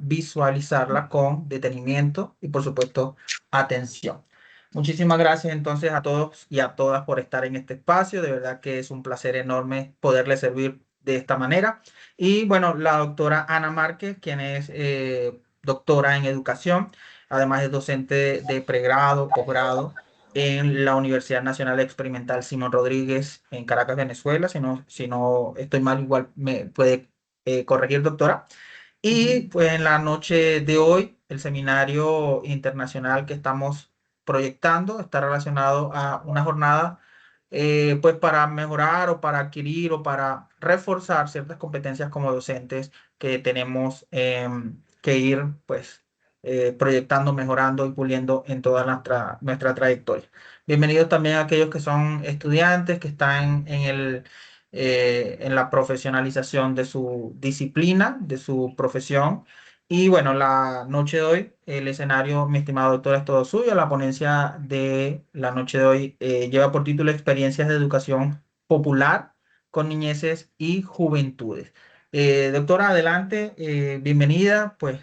visualizarla con detenimiento y, por supuesto, atención. Muchísimas gracias entonces a todos y a todas por estar en este espacio. De verdad que es un placer enorme poderles servir de esta manera. Y bueno, la doctora Ana Márquez, quien es doctora en educación, además es docente de pregrado, posgrado en la Universidad Nacional Experimental Simón Rodríguez en Caracas, Venezuela. Si no estoy mal, igual me puede corregir, doctora. Y Ujú. pues en la noche de hoy, el seminario internacional que estamos proyectando está relacionado a una jornada pues para mejorar o para adquirir o para reforzar ciertas competencias como docentes que tenemos que ir pues proyectando, mejorando y puliendo en toda nuestra trayectoria. Bienvenidos también a aquellos que son estudiantes, que están en la profesionalización de su disciplina, de su profesión. Y bueno, la noche de hoy, el escenario, mi estimado doctor, es todo suyo. La ponencia de la noche de hoy lleva por título Experiencias de Educación Popular con Niñeces y Juventudes. Doctora, adelante, bienvenida. Pues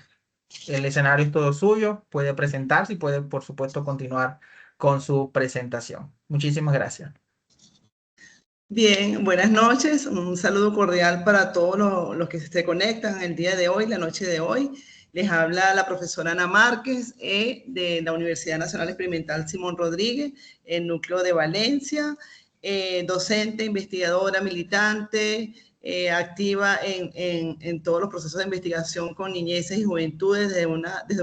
el escenario es todo suyo. Puede presentarse y puede, por supuesto, continuar con su presentación. Muchísimas gracias. Bien, buenas noches. Un saludo cordial para todos los que se conectan el día de hoy, la noche de hoy. Les habla la profesora Ana Márquez de la Universidad Nacional Experimental Simón Rodríguez, el núcleo de Valencia, docente, investigadora, militante, activa en todos los procesos de investigación con niñeces y juventudes desde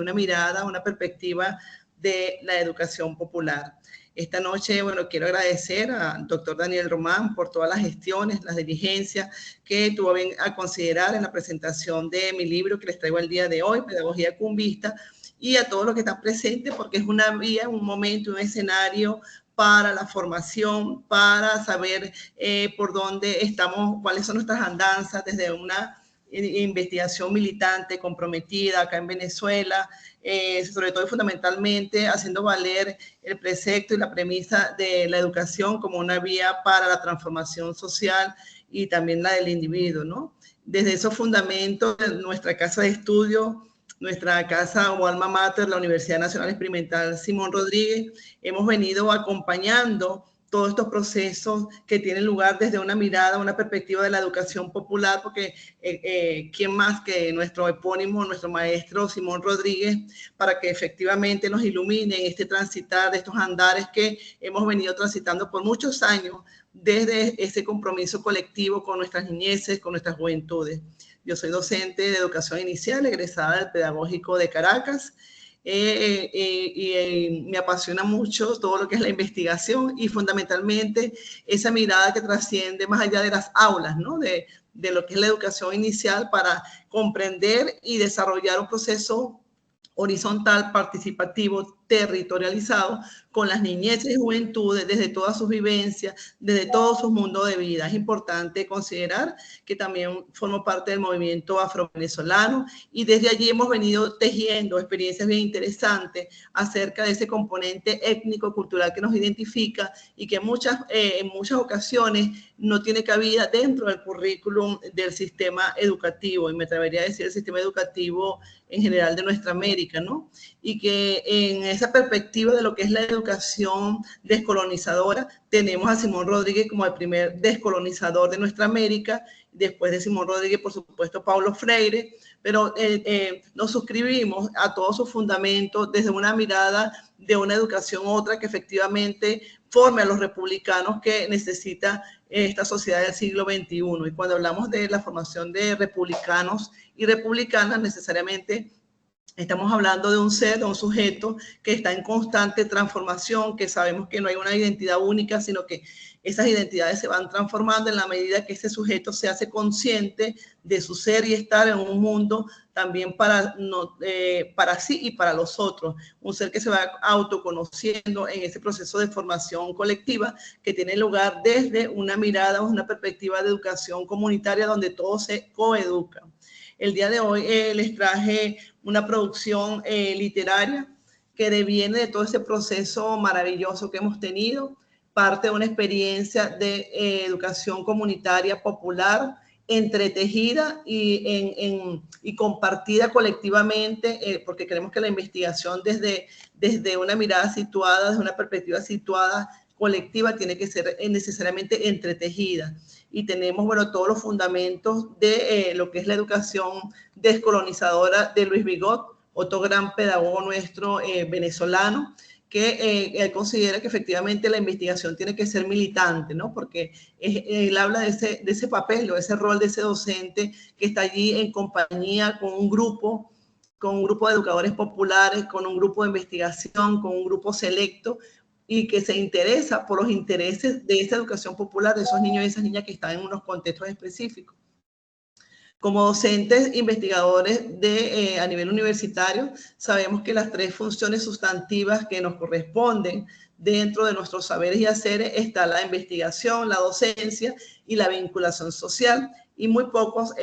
una mirada, una perspectiva de la educación popular. Esta noche, bueno, quiero agradecer al doctor Daniel Román por todas las gestiones, las diligencias que tuvo bien a considerar en la presentación de mi libro que les traigo el día de hoy, Pedagogía Cumbista, y a todos los que están presentes, porque es una vía, un momento, un escenario para la formación, para saber por dónde estamos, cuáles son nuestras andanzas desde una investigación militante comprometida acá en Venezuela, sobre todo y fundamentalmente haciendo valer el precepto y la premisa de la educación como una vía para la transformación social y también la del individuo, ¿no? Desde esos fundamentos de nuestra casa de estudio, nuestra casa o alma mater, la Universidad Nacional Experimental Simón Rodríguez, hemos venido acompañando todos estos procesos que tienen lugar desde una mirada, una perspectiva de la educación popular, porque ¿quién más que nuestro epónimo, nuestro maestro Simón Rodríguez, para que efectivamente nos ilumine en este transitar de estos andares que hemos venido transitando por muchos años desde ese compromiso colectivo con nuestras niñeces, con nuestras juventudes. Yo soy docente de educación inicial, egresada del Pedagógico de Caracas, me apasiona mucho todo lo que es la investigación y fundamentalmente esa mirada que trasciende más allá de las aulas, ¿no? De lo que es la educación inicial para comprender y desarrollar un proceso horizontal, participativo, territorializado, con las niñeces y juventudes, desde todas sus vivencias, desde todo su mundo de vida. Es importante considerar que también formo parte del movimiento afro-venezolano y desde allí hemos venido tejiendo experiencias bien interesantes acerca de ese componente étnico-cultural que nos identifica y que en muchas ocasiones no tiene cabida dentro del currículum del sistema educativo, y me atrevería a decir el sistema educativo en general de nuestra América, ¿no? Y que en esa perspectiva de lo que es la educación descolonizadora, tenemos a Simón Rodríguez como el primer descolonizador de nuestra América, después de Simón Rodríguez, por supuesto, Paulo Freire, pero nos suscribimos a todos sus fundamentos desde una mirada de una educación otra que efectivamente forme a los republicanos que necesita esta sociedad del siglo XXI. Y cuando hablamos de la formación de republicanos y republicanas, necesariamente estamos hablando de un ser, de un sujeto que está en constante transformación, que sabemos que no hay una identidad única, sino que esas identidades se van transformando en la medida que ese sujeto se hace consciente de su ser y estar en un mundo también para sí y para los otros. Un ser que se va autoconociendo en ese proceso de formación colectiva que tiene lugar desde una mirada, una perspectiva de educación comunitaria donde todos se coeducan. El día de hoy les traje una producción literaria que deviene de todo ese proceso maravilloso que hemos tenido, parte de una experiencia de educación comunitaria popular entretejida y compartida colectivamente, porque creemos que la investigación desde una mirada situada, desde una perspectiva situada colectiva, tiene que ser necesariamente entretejida. Y tenemos, bueno, todos los fundamentos de lo que es la educación descolonizadora de Luis Vigot, otro gran pedagogo nuestro venezolano, que él considera que efectivamente la investigación tiene que ser militante, ¿no? Porque él habla de ese papel o ese rol de ese docente que está allí en compañía con un grupo de educadores populares, con un grupo de investigación, con un grupo selecto, y que se interesa por los intereses de esa educación popular, de esos niños y esas niñas que están en unos contextos específicos. Como docentes investigadores a nivel universitario, sabemos que las 3 funciones sustantivas que nos corresponden dentro de nuestros saberes y haceres está la investigación, la docencia y la vinculación social. Y muy pocos,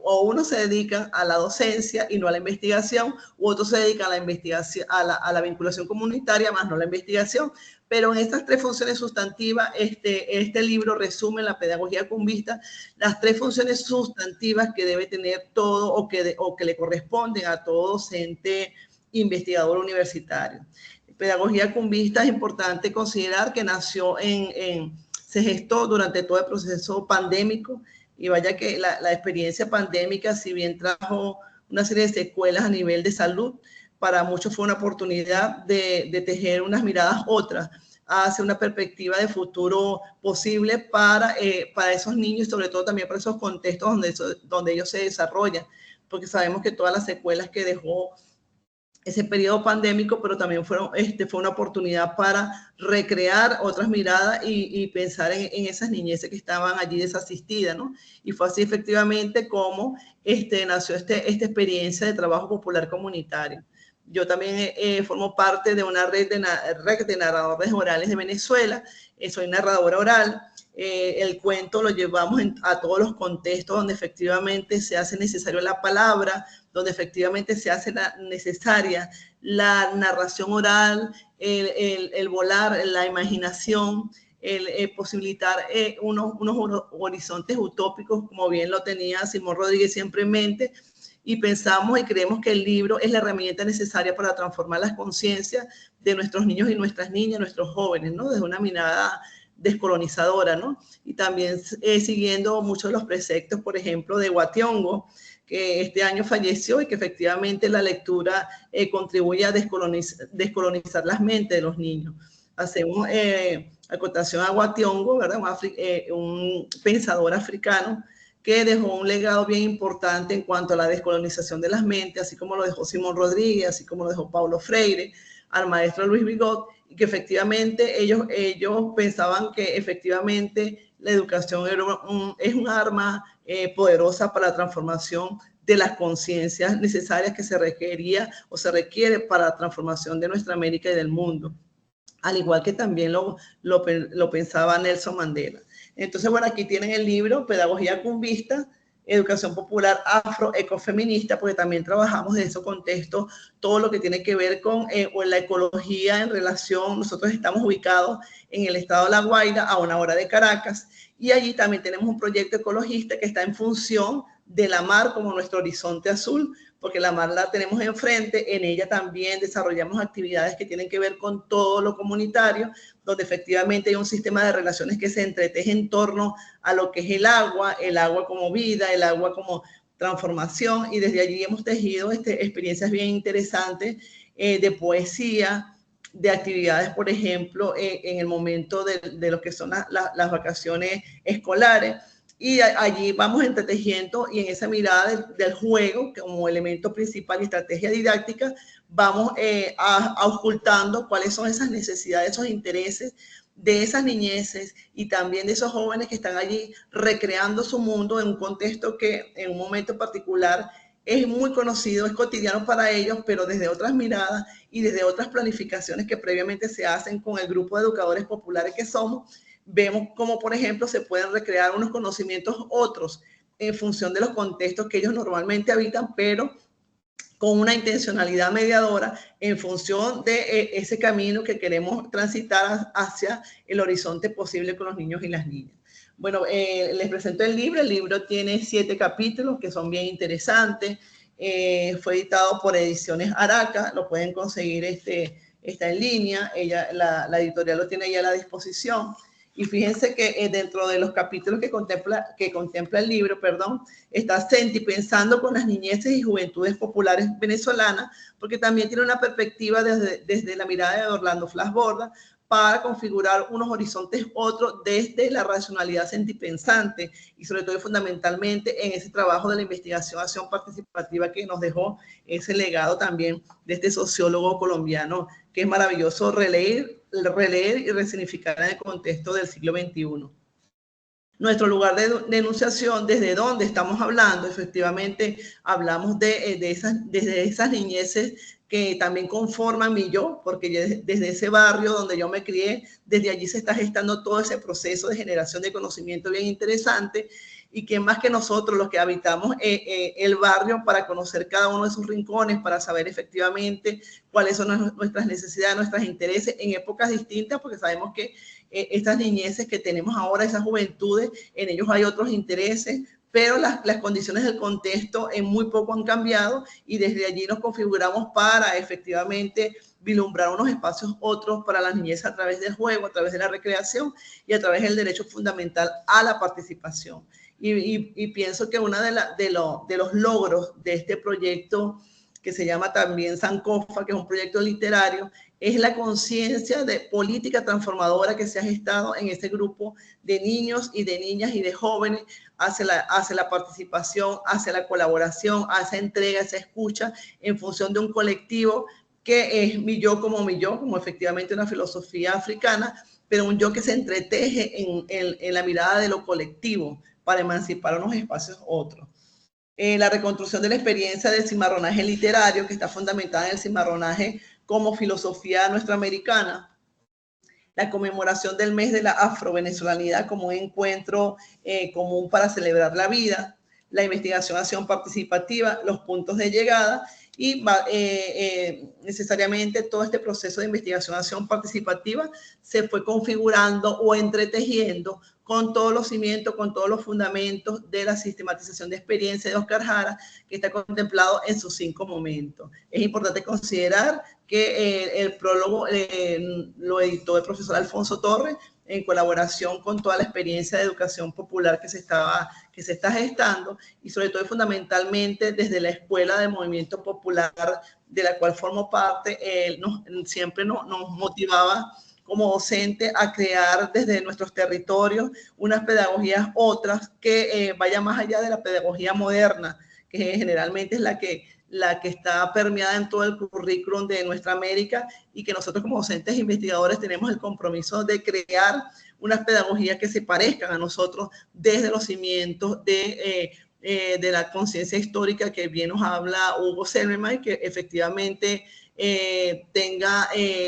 o unos se dedican a la docencia y no a la investigación, u otros se dedican a la investigación, a la vinculación comunitaria, más no a la investigación. Pero en estas 3 funciones sustantivas, este libro resume la pedagogía cumbista, las 3 funciones sustantivas que debe tener todo o que le corresponden a todo docente investigador universitario. Pedagogía cumbista es importante considerar que nació se gestó durante todo el proceso pandémico, y vaya que la experiencia pandémica, si bien trajo una serie de secuelas a nivel de salud, para muchos fue una oportunidad de tejer unas miradas otras hacia una perspectiva de futuro posible para esos niños y sobre todo también para esos contextos donde ellos se desarrollan, porque sabemos que todas las secuelas que dejó ese periodo pandémico, pero también fue una oportunidad para recrear otras miradas y pensar en esas niñeces que estaban allí desasistidas, ¿no? Y fue así efectivamente como nació esta experiencia de trabajo popular comunitario. Yo también formo parte de una red de narradores orales de Venezuela, soy narradora oral. El cuento lo llevamos a todos los contextos donde efectivamente se hace necesario la palabra, donde efectivamente se hace necesaria la narración oral, el volar, la imaginación, el posibilitar unos horizontes utópicos, como bien lo tenía Simón Rodríguez siempre en mente, y pensamos y creemos que el libro es la herramienta necesaria para transformar las conciencias de nuestros niños y nuestras niñas, nuestros jóvenes, ¿no? Desde una mirada descolonizadora, ¿no? Y también siguiendo muchos de los preceptos, por ejemplo, de Huationgo, que este año falleció y que efectivamente la lectura contribuye a descolonizar las mentes de los niños. Hacemos acotación a Huationgo, ¿verdad? Un pensador africano que dejó un legado bien importante en cuanto a la descolonización de las mentes, así como lo dejó Simón Rodríguez, así como lo dejó Paulo Freire, al maestro Luis Vigot, y que efectivamente ellos pensaban que efectivamente la educación es un arma poderosa para la transformación de las conciencias necesarias que se requería o se requiere para la transformación de nuestra América y del mundo, al igual que también lo pensaba Nelson Mandela. Entonces, bueno, aquí tienen el libro Pedagogía Cumbista, Educación Popular Afroecofeminista, porque también trabajamos en ese contexto todo lo que tiene que ver con la ecología en relación, nosotros estamos ubicados en el estado de La Guaira, a 1 hora de Caracas, y allí también tenemos un proyecto ecologista que está en función de la mar como nuestro horizonte azul, porque la mar la tenemos enfrente, en ella también desarrollamos actividades que tienen que ver con todo lo comunitario, donde efectivamente hay un sistema de relaciones que se entreteje en torno a lo que es el agua como vida, el agua como transformación, y desde allí hemos tejido experiencias bien interesantes de poesía, de actividades, por ejemplo, en el momento de lo que son las vacaciones escolares, y allí vamos entretejiendo y en esa mirada del juego como elemento principal y estrategia didáctica, vamos auscultando cuáles son esas necesidades, esos intereses de esas niñeces y también de esos jóvenes que están allí recreando su mundo en un contexto que en un momento particular es muy conocido, es cotidiano para ellos, pero desde otras miradas y desde otras planificaciones que previamente se hacen con el grupo de educadores populares que somos, vemos cómo, por ejemplo, se pueden recrear unos conocimientos otros en función de los contextos que ellos normalmente habitan, pero con una intencionalidad mediadora en función de ese camino que queremos transitar hacia el horizonte posible con los niños y las niñas. Bueno, les presento el libro tiene 7 capítulos que son bien interesantes, fue editado por Ediciones Araca, lo pueden conseguir, está en línea, la editorial lo tiene ya a la disposición. Y fíjense que dentro de los capítulos que contempla el libro, está Senti pensando con las niñeces y juventudes populares venezolanas, porque también tiene una perspectiva desde la mirada de Orlando Flash Borda, para configurar unos horizontes otros desde la racionalidad sentipensante y sobre todo y fundamentalmente en ese trabajo de la investigación, acción participativa que nos dejó ese legado también de este sociólogo colombiano, que es maravilloso releer y resignificar en el contexto del siglo XXI. Nuestro lugar de enunciación, desde donde estamos hablando, efectivamente hablamos desde esas niñeces que también conforman mi yo, porque desde ese barrio donde yo me crié, desde allí se está gestando todo ese proceso de generación de conocimiento bien interesante, y que más que nosotros los que habitamos el barrio para conocer cada uno de sus rincones, para saber efectivamente cuáles son nuestras necesidades, nuestros intereses en épocas distintas, porque sabemos que estas niñeces que tenemos ahora, esas juventudes, en ellos hay otros intereses, pero las condiciones del contexto en muy poco han cambiado y desde allí nos configuramos para efectivamente vislumbrar unos espacios otros para las niñez a través del juego, a través de la recreación y a través del derecho fundamental a la participación. Y pienso que uno de los logros de este proyecto, que se llama también Sankofa, que es un proyecto literario, es la conciencia de política transformadora que se ha gestado en este grupo de niños y de niñas y de jóvenes hacia la participación, hacia la colaboración, hacia esa entrega, esa escucha en función de un colectivo que es mi yo, como efectivamente una filosofía africana, pero un yo que se entreteje en la mirada de lo colectivo para emancipar unos espacios otros. La reconstrucción de la experiencia del cimarronaje literario, que está fundamentada en el cimarronaje como filosofía nuestroamericana, la conmemoración del mes de la afrovenezolanidad como un encuentro común para celebrar la vida, la investigación, acción participativa, los puntos de llegada y necesariamente todo este proceso de investigación, acción participativa se fue configurando o entretejiendo con todos los cimientos, con todos los fundamentos de la sistematización de experiencia de Oscar Jara, que está contemplado en sus 5 momentos. Es importante considerar que el prólogo lo editó el profesor Alfonso Torres en colaboración con toda la experiencia de educación popular que se está gestando y sobre todo y fundamentalmente desde la Escuela de Movimiento Popular de la cual formo parte, siempre nos motivaba como docente a crear desde nuestros territorios unas pedagogías otras que vayan más allá de la pedagogía moderna, que generalmente es la que está permeada en todo el currículum de nuestra América y que nosotros como docentes e investigadores tenemos el compromiso de crear unas pedagogías que se parezcan a nosotros desde los cimientos de la conciencia histórica que bien nos habla Hugo Selmerman, que efectivamente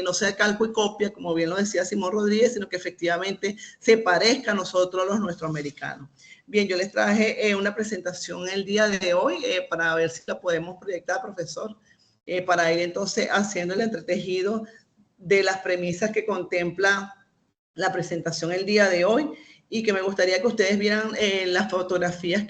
no sea calco y copia, como bien lo decía Simón Rodríguez, sino que efectivamente se parezca a nosotros los nuestroamericanos. Bien, yo les traje una presentación el día de hoy para ver si la podemos proyectar, profesor, para ir entonces haciendo el entretejido de las premisas que contempla la presentación el día de hoy y que me gustaría que ustedes vieran las fotografías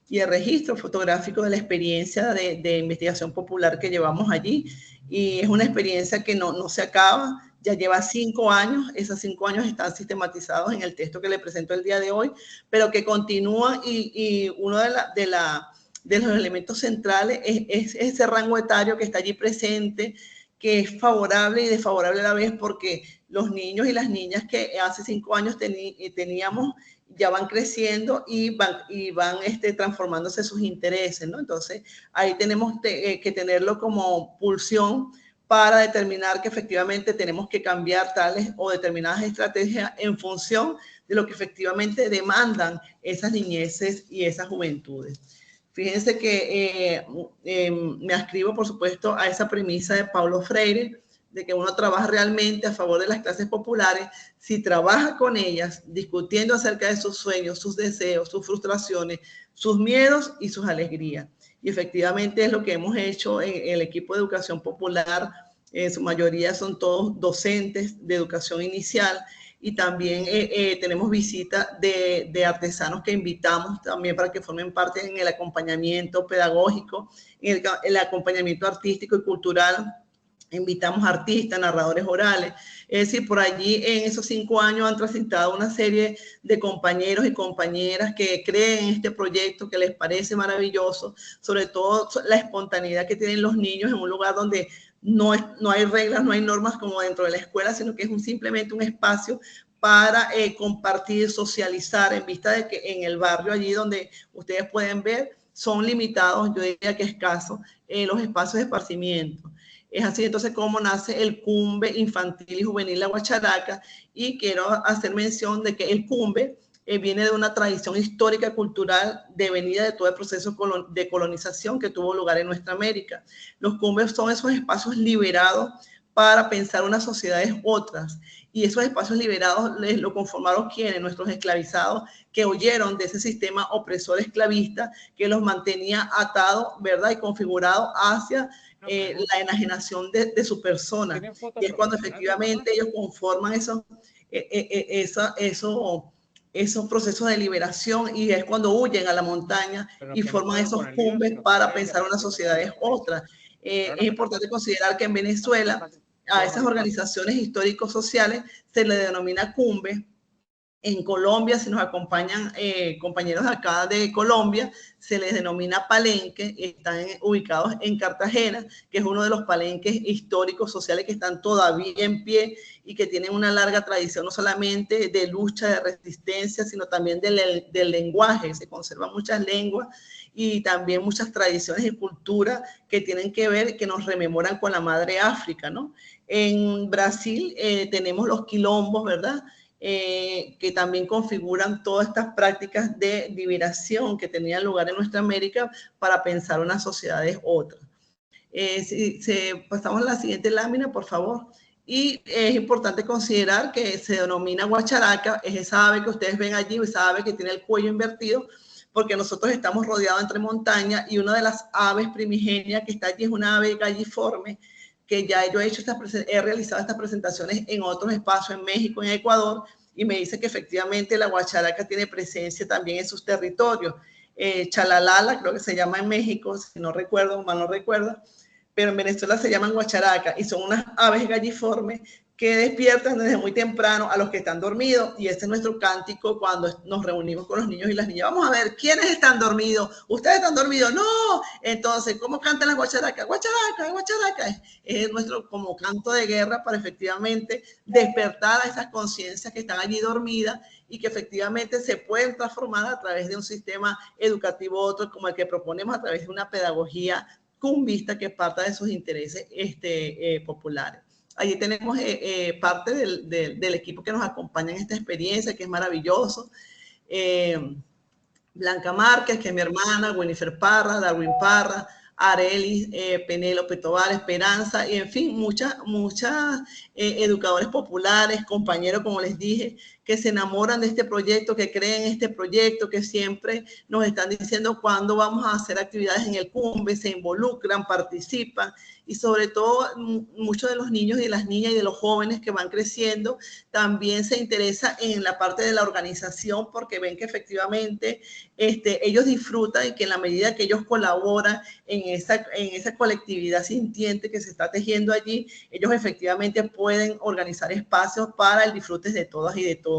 y el registro fotográfico de la experiencia de investigación popular que llevamos allí. Y es una experiencia que no se acaba, ya lleva 5 años, esos 5 años están sistematizados en el texto que le presento el día de hoy, pero que continúa y uno de los elementos centrales es ese rango etario que está allí presente, que es favorable y desfavorable a la vez, porque los niños y las niñas que hace 5 años teníamos ya van creciendo y van transformándose sus intereses, ¿no? Entonces, ahí tenemos que tenerlo como pulsión para determinar que efectivamente tenemos que cambiar tales o determinadas estrategias en función de lo que efectivamente demandan esas niñeces y esas juventudes. Fíjense que me ascribo, por supuesto, a esa premisa de Paulo Freire, de que uno trabaja realmente a favor de las clases populares si trabaja con ellas, discutiendo acerca de sus sueños, sus deseos, sus frustraciones, sus miedos y sus alegrías. Y efectivamente es lo que hemos hecho en el equipo de educación popular. En su mayoría son todos docentes de educación inicial y también tenemos visita de artesanos que invitamos también para que formen parte en el acompañamiento pedagógico, en el acompañamiento artístico y cultural. Invitamos artistas, narradores orales. Es decir, por allí en esos 5 años han transitado una serie de compañeros y compañeras que creen en este proyecto, que les parece maravilloso, sobre todo la espontaneidad que tienen los niños en un lugar donde no hay reglas, no hay normas como dentro de la escuela, sino que es simplemente un espacio para compartir, socializar, en vista de que en el barrio allí donde ustedes pueden ver, son limitados, yo diría que escasos, los espacios de esparcimiento. Es así entonces como nace el Cumbe Infantil y Juvenil La Guacharaca, y quiero hacer mención de que el Cumbe viene de una tradición histórica cultural devenida de todo el proceso de colonización que tuvo lugar en nuestra América. Los cumbes son esos espacios liberados para pensar unas sociedades otras, y esos espacios liberados lo conformaron quienes, nuestros esclavizados, que huyeron de ese sistema opresor esclavista que los mantenía atados, ¿verdad? Y configurados hacia la enajenación de su persona. Y es cuando efectivamente ellos conforman esos procesos de liberación, y es cuando huyen a la montaña y forman esos cumbes para pensar unas sociedades otras. Es importante considerar que en Venezuela a esas organizaciones históricos sociales se le denomina cumbe. En Colombia, si nos acompañan compañeros acá de Colombia, se les denomina palenque, están ubicados en Cartagena, que es uno de los palenques históricos sociales que están todavía en pie y que tienen una larga tradición, no solamente de lucha, de resistencia, sino también del lenguaje. Se conservan muchas lenguas y también muchas tradiciones y culturas que tienen que ver, que nos rememoran con la madre África, ¿no? En Brasil tenemos los quilombos, ¿verdad? Que también configuran todas estas prácticas de liberación que tenían lugar en nuestra América para pensar unas sociedades otras. Si pasamos a la siguiente lámina, por favor. Y es importante considerar que se denomina guacharaca, es esa ave que ustedes ven allí, esa ave que tiene el cuello invertido, porque nosotros estamos rodeados entre montañas, y una de las aves primigenias que está allí es una ave galliforme, que ya yo he realizado estas presentaciones en otros espacios, en México, en Ecuador, y me dice que efectivamente la guacharaca tiene presencia también en sus territorios. Chalalala, creo que se llama en México, si no recuerdo, mal no recuerdo, pero en Venezuela se llaman guacharaca, y son unas aves galliformes que despiertan desde muy temprano a los que están dormidos, y este es nuestro cántico cuando nos reunimos con los niños y las niñas. Vamos a ver, ¿quiénes están dormidos? ¿Ustedes están dormidos? ¡No! Entonces, ¿cómo cantan las guacharacas? Guacharaca, guacharaca. Es nuestro como canto de guerra para efectivamente despertar a esas conciencias que están allí dormidas y que efectivamente se pueden transformar a través de un sistema educativo otro, como el que proponemos, a través de una pedagogía cumbista que parta de sus intereses populares. Allí tenemos parte del equipo que nos acompaña en esta experiencia, que es maravilloso. Blanca Márquez, que es mi hermana, Winifred Parra, Darwin Parra, Arelis, Penélope Tobar, Esperanza, y en fin, muchas educadores populares, compañeros, como les dije, que se enamoran de este proyecto, que creen en este proyecto, que siempre nos están diciendo cuándo vamos a hacer actividades en el Cumbe, se involucran, participan, y sobre todo muchos de los niños y de las niñas y de los jóvenes que van creciendo también se interesan en la parte de la organización, porque ven que efectivamente ellos disfrutan, y que en la medida que ellos colaboran en esa colectividad sintiente que se está tejiendo allí, ellos efectivamente pueden organizar espacios para el disfrute de todas y de todos.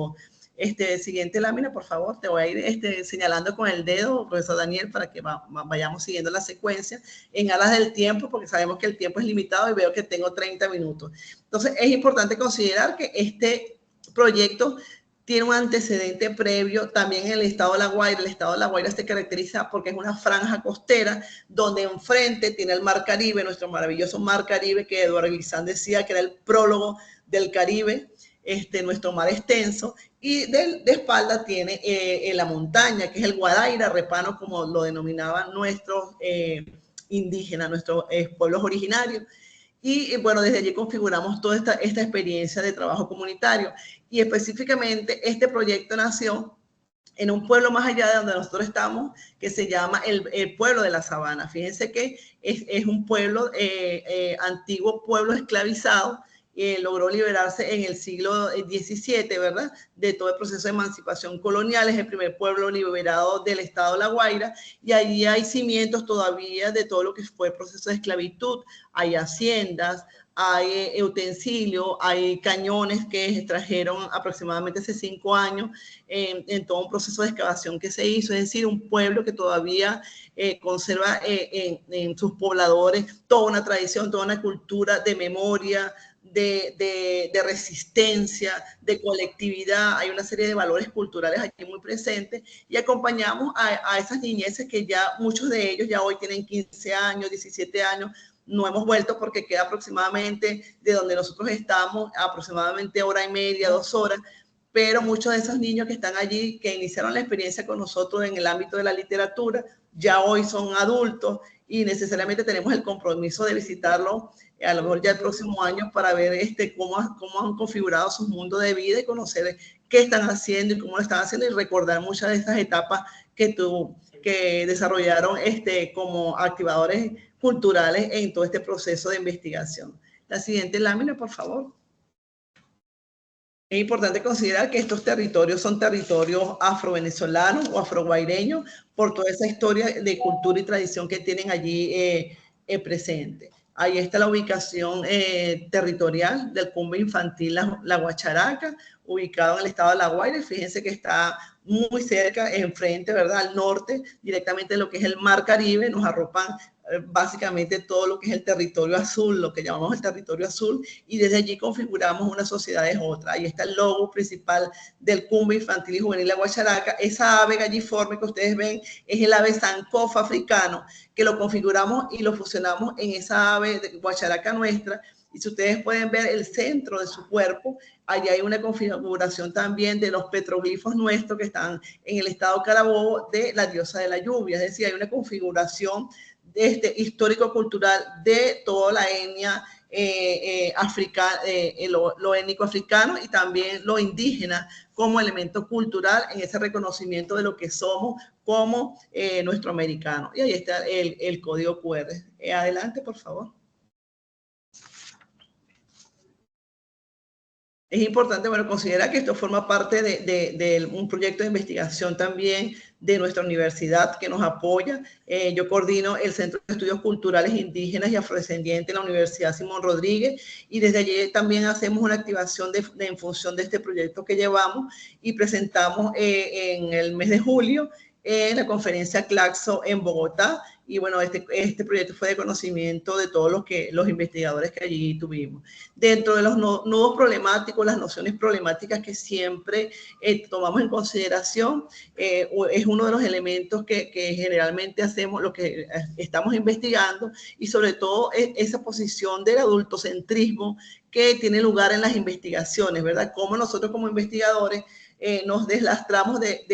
Siguiente lámina, por favor. Te voy a ir señalando con el dedo, profesor Daniel, para que vayamos siguiendo la secuencia en aras del tiempo, porque sabemos que el tiempo es limitado y veo que tengo 30 minutos. Entonces, es importante considerar que este proyecto tiene un antecedente previo también en el estado de La Guaira. El estado de La Guaira se caracteriza porque es una franja costera donde enfrente tiene el Mar Caribe, nuestro maravilloso Mar Caribe, que Eduardo Glissant decía que era el prólogo del Caribe, nuestro mar extenso, y de espalda tiene la montaña, que es el Guadaira Repano, como lo denominaban nuestros indígenas, nuestros pueblos originarios. Y bueno, desde allí configuramos toda esta experiencia de trabajo comunitario. Y específicamente este proyecto nació en un pueblo más allá de donde nosotros estamos, que se llama el pueblo de la Sabana. Fíjense que es un pueblo, antiguo pueblo esclavizado, logró liberarse en el siglo XVII, ¿verdad? De todo el proceso de emancipación colonial, es el primer pueblo liberado del estado de La Guaira, y allí hay cimientos todavía de todo lo que fue el proceso de esclavitud, hay haciendas, hay utensilios, hay cañones que extrajeron aproximadamente hace 5 años en todo un proceso de excavación que se hizo, es decir, un pueblo que todavía conserva en sus pobladores toda una tradición, toda una cultura de memoria, de resistencia, de colectividad. Hay una serie de valores culturales aquí muy presentes y acompañamos a esas niñeces que ya muchos de ellos ya hoy tienen 15 años, 17 años. No hemos vuelto porque queda aproximadamente de donde nosotros estamos, aproximadamente hora y media, 2 horas, pero muchos de esos niños que están allí, que iniciaron la experiencia con nosotros en el ámbito de la literatura, ya hoy son adultos y necesariamente tenemos el compromiso de visitarlos a lo mejor ya el próximo año para ver cómo han configurado sus mundos de vida y conocer qué están haciendo y cómo lo están haciendo y recordar muchas de estas etapas que desarrollaron como activadores culturales en todo este proceso de investigación. La siguiente lámina, por favor. Es importante considerar que estos territorios son territorios afrovenezolanos o afroguaireños por toda esa historia de cultura y tradición que tienen allí presente. Ahí está la ubicación territorial del Cumbe Infantil La Guacharaca, ubicado en el estado de La Guaira. Fíjense que está muy cerca, enfrente, ¿verdad? Al norte, directamente de lo que es el Mar Caribe, nos arropan básicamente todo lo que es el territorio azul, lo que llamamos el territorio azul, y desde allí configuramos una sociedad de otra. Ahí está el logo principal del Cumbe Infantil y Juvenil La Guacharaca. Esa ave galliforme que ustedes ven es el ave sancofa africano, que lo configuramos y lo fusionamos en esa ave de Guacharaca nuestra. Y si ustedes pueden ver el centro de su cuerpo, allí hay una configuración también de los petroglifos nuestros que están en el estado Carabobo de la diosa de la lluvia. Es decir, hay una configuración histórico-cultural de toda la etnia africana, lo étnico africano y también lo indígena como elemento cultural en ese reconocimiento de lo que somos como nuestro americano. Y ahí está el código QR. Adelante, por favor. Es importante, bueno, considera que esto forma parte de un proyecto de investigación también de nuestra universidad que nos apoya. Yo coordino el Centro de Estudios Culturales Indígenas y Afrodescendientes en la Universidad Simón Rodríguez y desde allí también hacemos una activación en función de este proyecto que llevamos y presentamos en el mes de julio en la conferencia Claxo en Bogotá. Y bueno, este proyecto fue de conocimiento de todos los investigadores que allí tuvimos. Dentro de los nudos problemáticos, las nociones problemáticas que siempre tomamos en consideración, es uno de los elementos que generalmente hacemos, lo que estamos investigando, y sobre todo esa posición del adultocentrismo que tiene lugar en las investigaciones, ¿verdad? Cómo nosotros como investigadores nos deslastramos de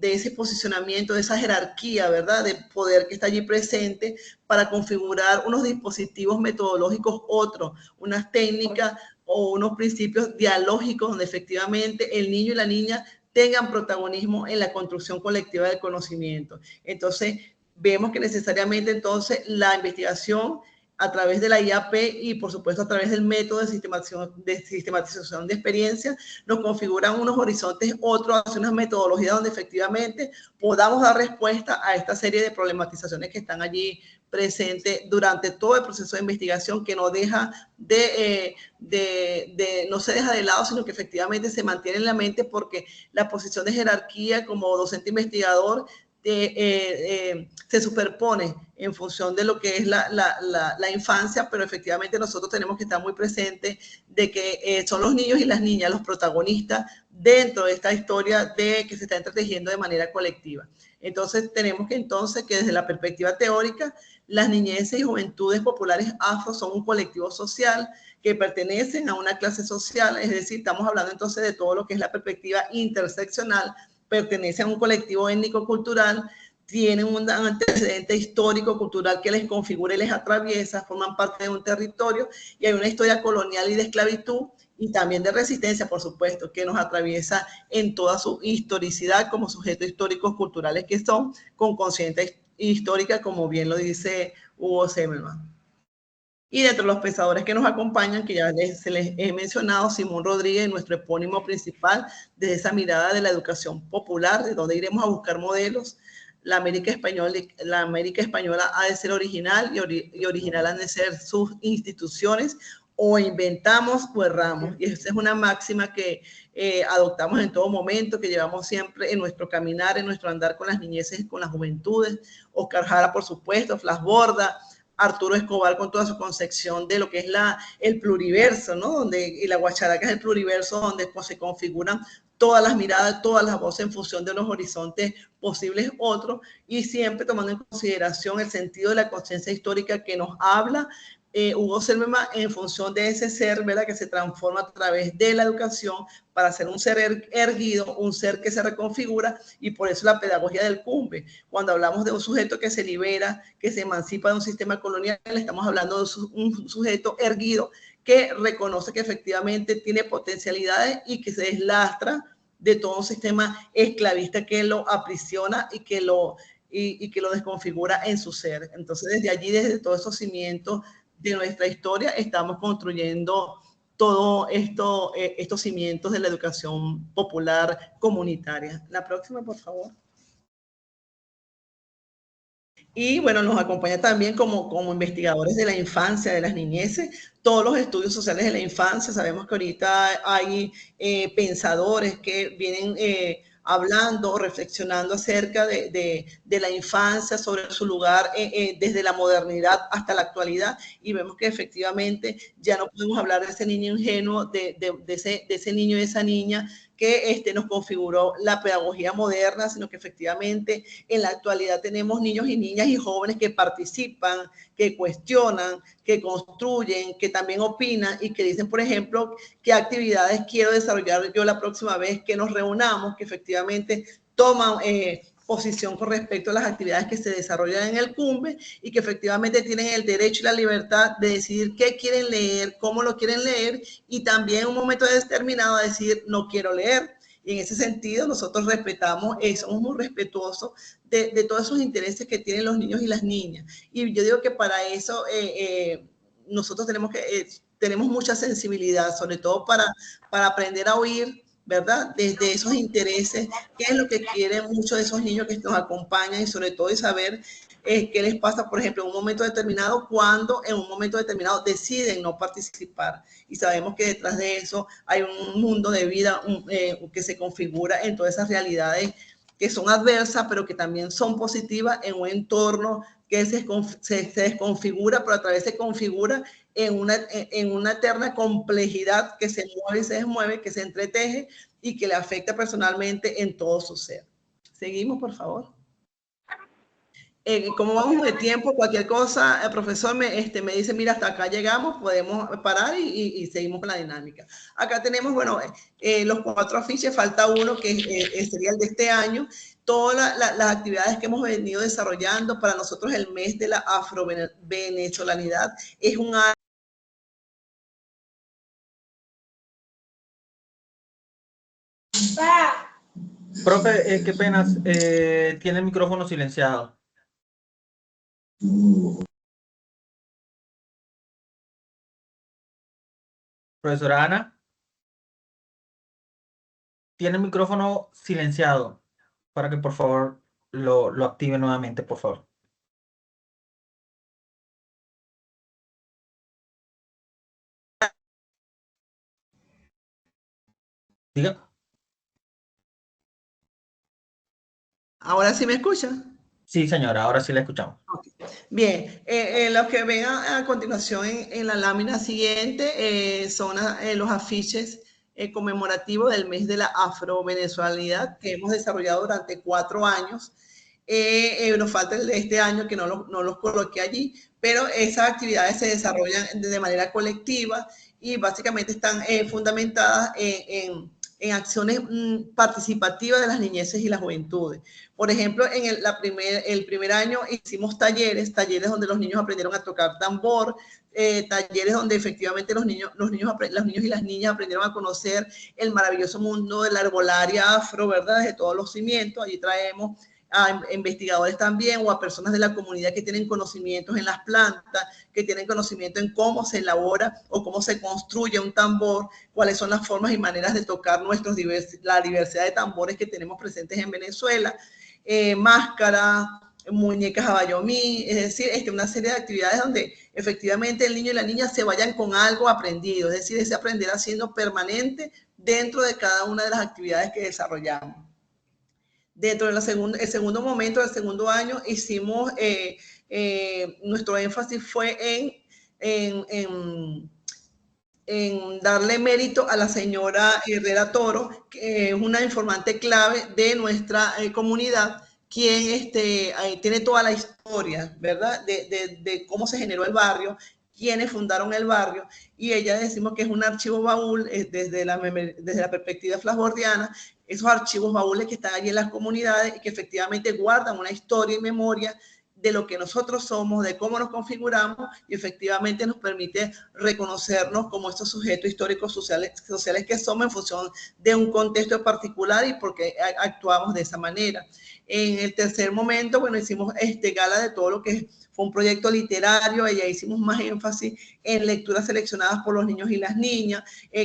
ese posicionamiento, de esa jerarquía, ¿verdad? De poder que está allí presente para configurar unos dispositivos metodológicos otros, unas técnicas o unos principios dialógicos donde efectivamente el niño y la niña tengan protagonismo en la construcción colectiva del conocimiento. Entonces, vemos que necesariamente entonces la investigación a través de la IAP y por supuesto a través del método de sistematización de experiencia, nos configuran unos horizontes otros, hacia unas metodologías donde efectivamente podamos dar respuesta a esta serie de problematizaciones que están allí presentes durante todo el proceso de investigación, que no deja no se deja de lado, sino que efectivamente se mantiene en la mente, porque la posición de jerarquía como docente investigador se superpone en función de lo que es la infancia, pero efectivamente nosotros tenemos que estar muy presentes de que son los niños y las niñas los protagonistas dentro de esta historia que se está entretejiendo de manera colectiva. Entonces tenemos que desde la perspectiva teórica, las niñeces y juventudes populares afro son un colectivo social que pertenecen a una clase social, es decir, estamos hablando entonces de todo lo que es la perspectiva interseccional, pertenecen a un colectivo étnico-cultural, tienen un antecedente histórico-cultural que les configura y les atraviesa, forman parte de un territorio y hay una historia colonial y de esclavitud y también de resistencia, por supuesto, que nos atraviesa en toda su historicidad como sujetos históricos culturales que son, con conciencia histórica, como bien lo dice Hugo Semelman. Y dentro de los pensadores que nos acompañan, que ya se les he mencionado, Simón Rodríguez, nuestro epónimo principal, desde esa mirada de la educación popular, de donde iremos a buscar modelos. La América Española ha de ser original y original han de ser sus instituciones, o inventamos o erramos. Y esa es una máxima que adoptamos en todo momento, que llevamos siempre en nuestro caminar, en nuestro andar con las niñeces, con las juventudes. Oscar Jara, por supuesto, Flash Borda, Arturo Escobar con toda su concepción de lo que es el pluriverso, ¿no? Y la guacharaca es el pluriverso donde pues, se configuran todas las miradas, todas las voces en función de los horizontes posibles otros, y siempre tomando en consideración el sentido de la conciencia histórica que nos habla Hugo Selma en función de ese ser, ¿verdad?, que se transforma a través de la educación para ser un ser erguido, un ser que se reconfigura, y por eso la pedagogía del Cumbe. Cuando hablamos de un sujeto que se libera, que se emancipa de un sistema colonial, estamos hablando de un sujeto erguido que reconoce que efectivamente tiene potencialidades y que se deslastra de todo un sistema esclavista que lo aprisiona y que lo desconfigura en su ser. Entonces, desde allí, desde todos esos cimientos de nuestra historia, estamos construyendo todo esto, estos cimientos de la educación popular comunitaria. La próxima, por favor. Y bueno, nos acompaña también como investigadores de la infancia, de las niñeces, todos los estudios sociales de la infancia. Sabemos que ahorita hay pensadores que vienen hablando o reflexionando acerca de la infancia, sobre su lugar desde la modernidad hasta la actualidad, y vemos que efectivamente ya no podemos hablar de ese niño ingenuo, de ese niño y esa niña que nos configuró la pedagogía moderna, sino que efectivamente en la actualidad tenemos niños y niñas y jóvenes que participan, que cuestionan, que construyen, que también opinan y que dicen, por ejemplo, qué actividades quiero desarrollar yo la próxima vez que nos reunamos, que efectivamente toman posición con respecto a las actividades que se desarrollan en el Cumbe, y que efectivamente tienen el derecho y la libertad de decidir qué quieren leer, cómo lo quieren leer, y también en un momento determinado decir no quiero leer. Y en ese sentido nosotros respetamos, somos muy respetuosos de todos esos intereses que tienen los niños y las niñas. Y yo digo que para eso nosotros tenemos mucha sensibilidad, sobre todo para aprender a oír, ¿verdad? Desde esos intereses, qué es lo que quieren muchos de esos niños que nos acompañan, y sobre todo de saber qué les pasa, por ejemplo, en un momento determinado, cuando en un momento determinado deciden no participar. Y sabemos que detrás de eso hay un mundo de vida que se configura en todas esas realidades que son adversas, pero que también son positivas en un entorno que se desconfigura, pero a través se configura en una eterna complejidad que se mueve y se desmueve, que se entreteje y que le afecta personalmente en todo su ser. Seguimos, por favor. Como vamos de tiempo, cualquier cosa, el profesor me dice, mira, hasta acá llegamos, podemos parar y seguimos con la dinámica. Acá tenemos, bueno, los 4 afiches, falta uno que sería el de este año. Todas las actividades que hemos venido desarrollando. Para nosotros el mes de la afrovenezolanidad es un año. Profe, qué pena, tiene el micrófono silenciado. Profesora Ana, tiene el micrófono silenciado, para que por favor lo active nuevamente, por favor. Diga. ¿Ahora sí me escuchan? Sí, señora, ahora sí la escuchamos. Okay. Bien, los que ven a continuación en la lámina siguiente son los afiches conmemorativos del mes de la afrovenezolanidad que hemos desarrollado durante 4 años. Nos falta el de este año que no los coloqué allí, pero esas actividades se desarrollan de manera colectiva y básicamente están fundamentadas en acciones participativas de las niñeces y las juventudes. Por ejemplo, en el primer año hicimos talleres donde los niños aprendieron a tocar tambor, talleres donde efectivamente los niños y las niñas aprendieron a conocer el maravilloso mundo de la herbolaria afro, ¿verdad? De todos los cimientos. Allí traemos a investigadores también o a personas de la comunidad que tienen conocimientos en las plantas, que tienen conocimiento en cómo se elabora o cómo se construye un tambor, cuáles son las formas y maneras de tocar la diversidad de tambores que tenemos presentes en Venezuela, máscaras, muñecas abayomí, es decir, una serie de actividades donde efectivamente el niño y la niña se vayan con algo aprendido, es decir, ese aprender haciendo permanente dentro de cada una de las actividades que desarrollamos. Dentro del segundo momento, del segundo año, hicimos, nuestro énfasis fue en darle mérito a la señora Herrera Toro, que es una informante clave de nuestra comunidad, quien tiene toda la historia, ¿verdad? De cómo se generó el barrio, quiénes fundaron el barrio, y ella decimos que es un archivo baúl desde la perspectiva flasbordiana, esos archivos baúles que están allí en las comunidades y que efectivamente guardan una historia y memoria de lo que nosotros somos, de cómo nos configuramos y efectivamente nos permite reconocernos como estos sujetos históricos sociales que somos en función de un contexto particular y porque actuamos de esa manera. En el tercer momento, bueno, hicimos gala de todo lo que fue un proyecto literario, y ahí hicimos más énfasis en lecturas seleccionadas por los niños y las niñas,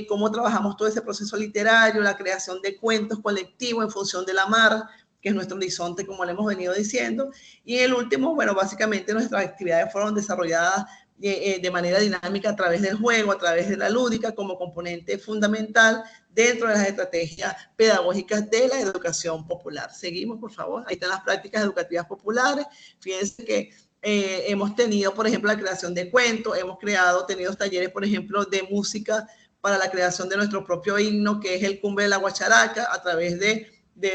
cómo trabajamos todo ese proceso literario, la creación de cuentos colectivos en función de la mar, que es nuestro horizonte, como le hemos venido diciendo. Y en el último, bueno, básicamente nuestras actividades fueron desarrolladas de manera dinámica a través del juego, a través de la lúdica, como componente fundamental dentro de las estrategias pedagógicas de la educación popular. Seguimos, por favor. Ahí están las prácticas educativas populares. Fíjense que hemos tenido, por ejemplo, la creación de cuentos, hemos tenido talleres, por ejemplo, de música para la creación de nuestro propio himno, que es el Cumbre de la Guacharaca, a través de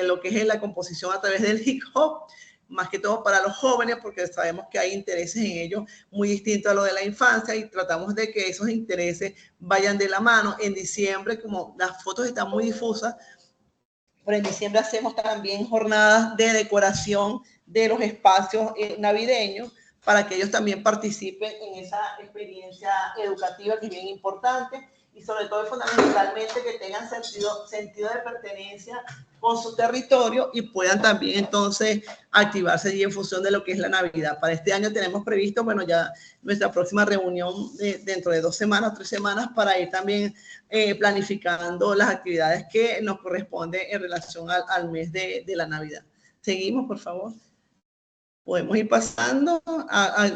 lo que es la composición a través del hip hop, más que todo para los jóvenes, porque sabemos que hay intereses en ellos muy distintos a lo de la infancia y tratamos de que esos intereses vayan de la mano. En diciembre, como las fotos están muy difusas, pero en diciembre hacemos también jornadas de decoración de los espacios navideños para que ellos también participen en esa experiencia educativa que es bien importante y sobre todo fundamentalmente que tengan sentido de pertenencia con su territorio y puedan también entonces activarse allí en función de lo que es la Navidad. Para este año tenemos previsto, bueno, ya nuestra próxima reunión dentro de 2 semanas, 3 semanas, para ir también planificando las actividades que nos corresponden en relación al mes de la Navidad. Seguimos, por favor. Podemos ir pasando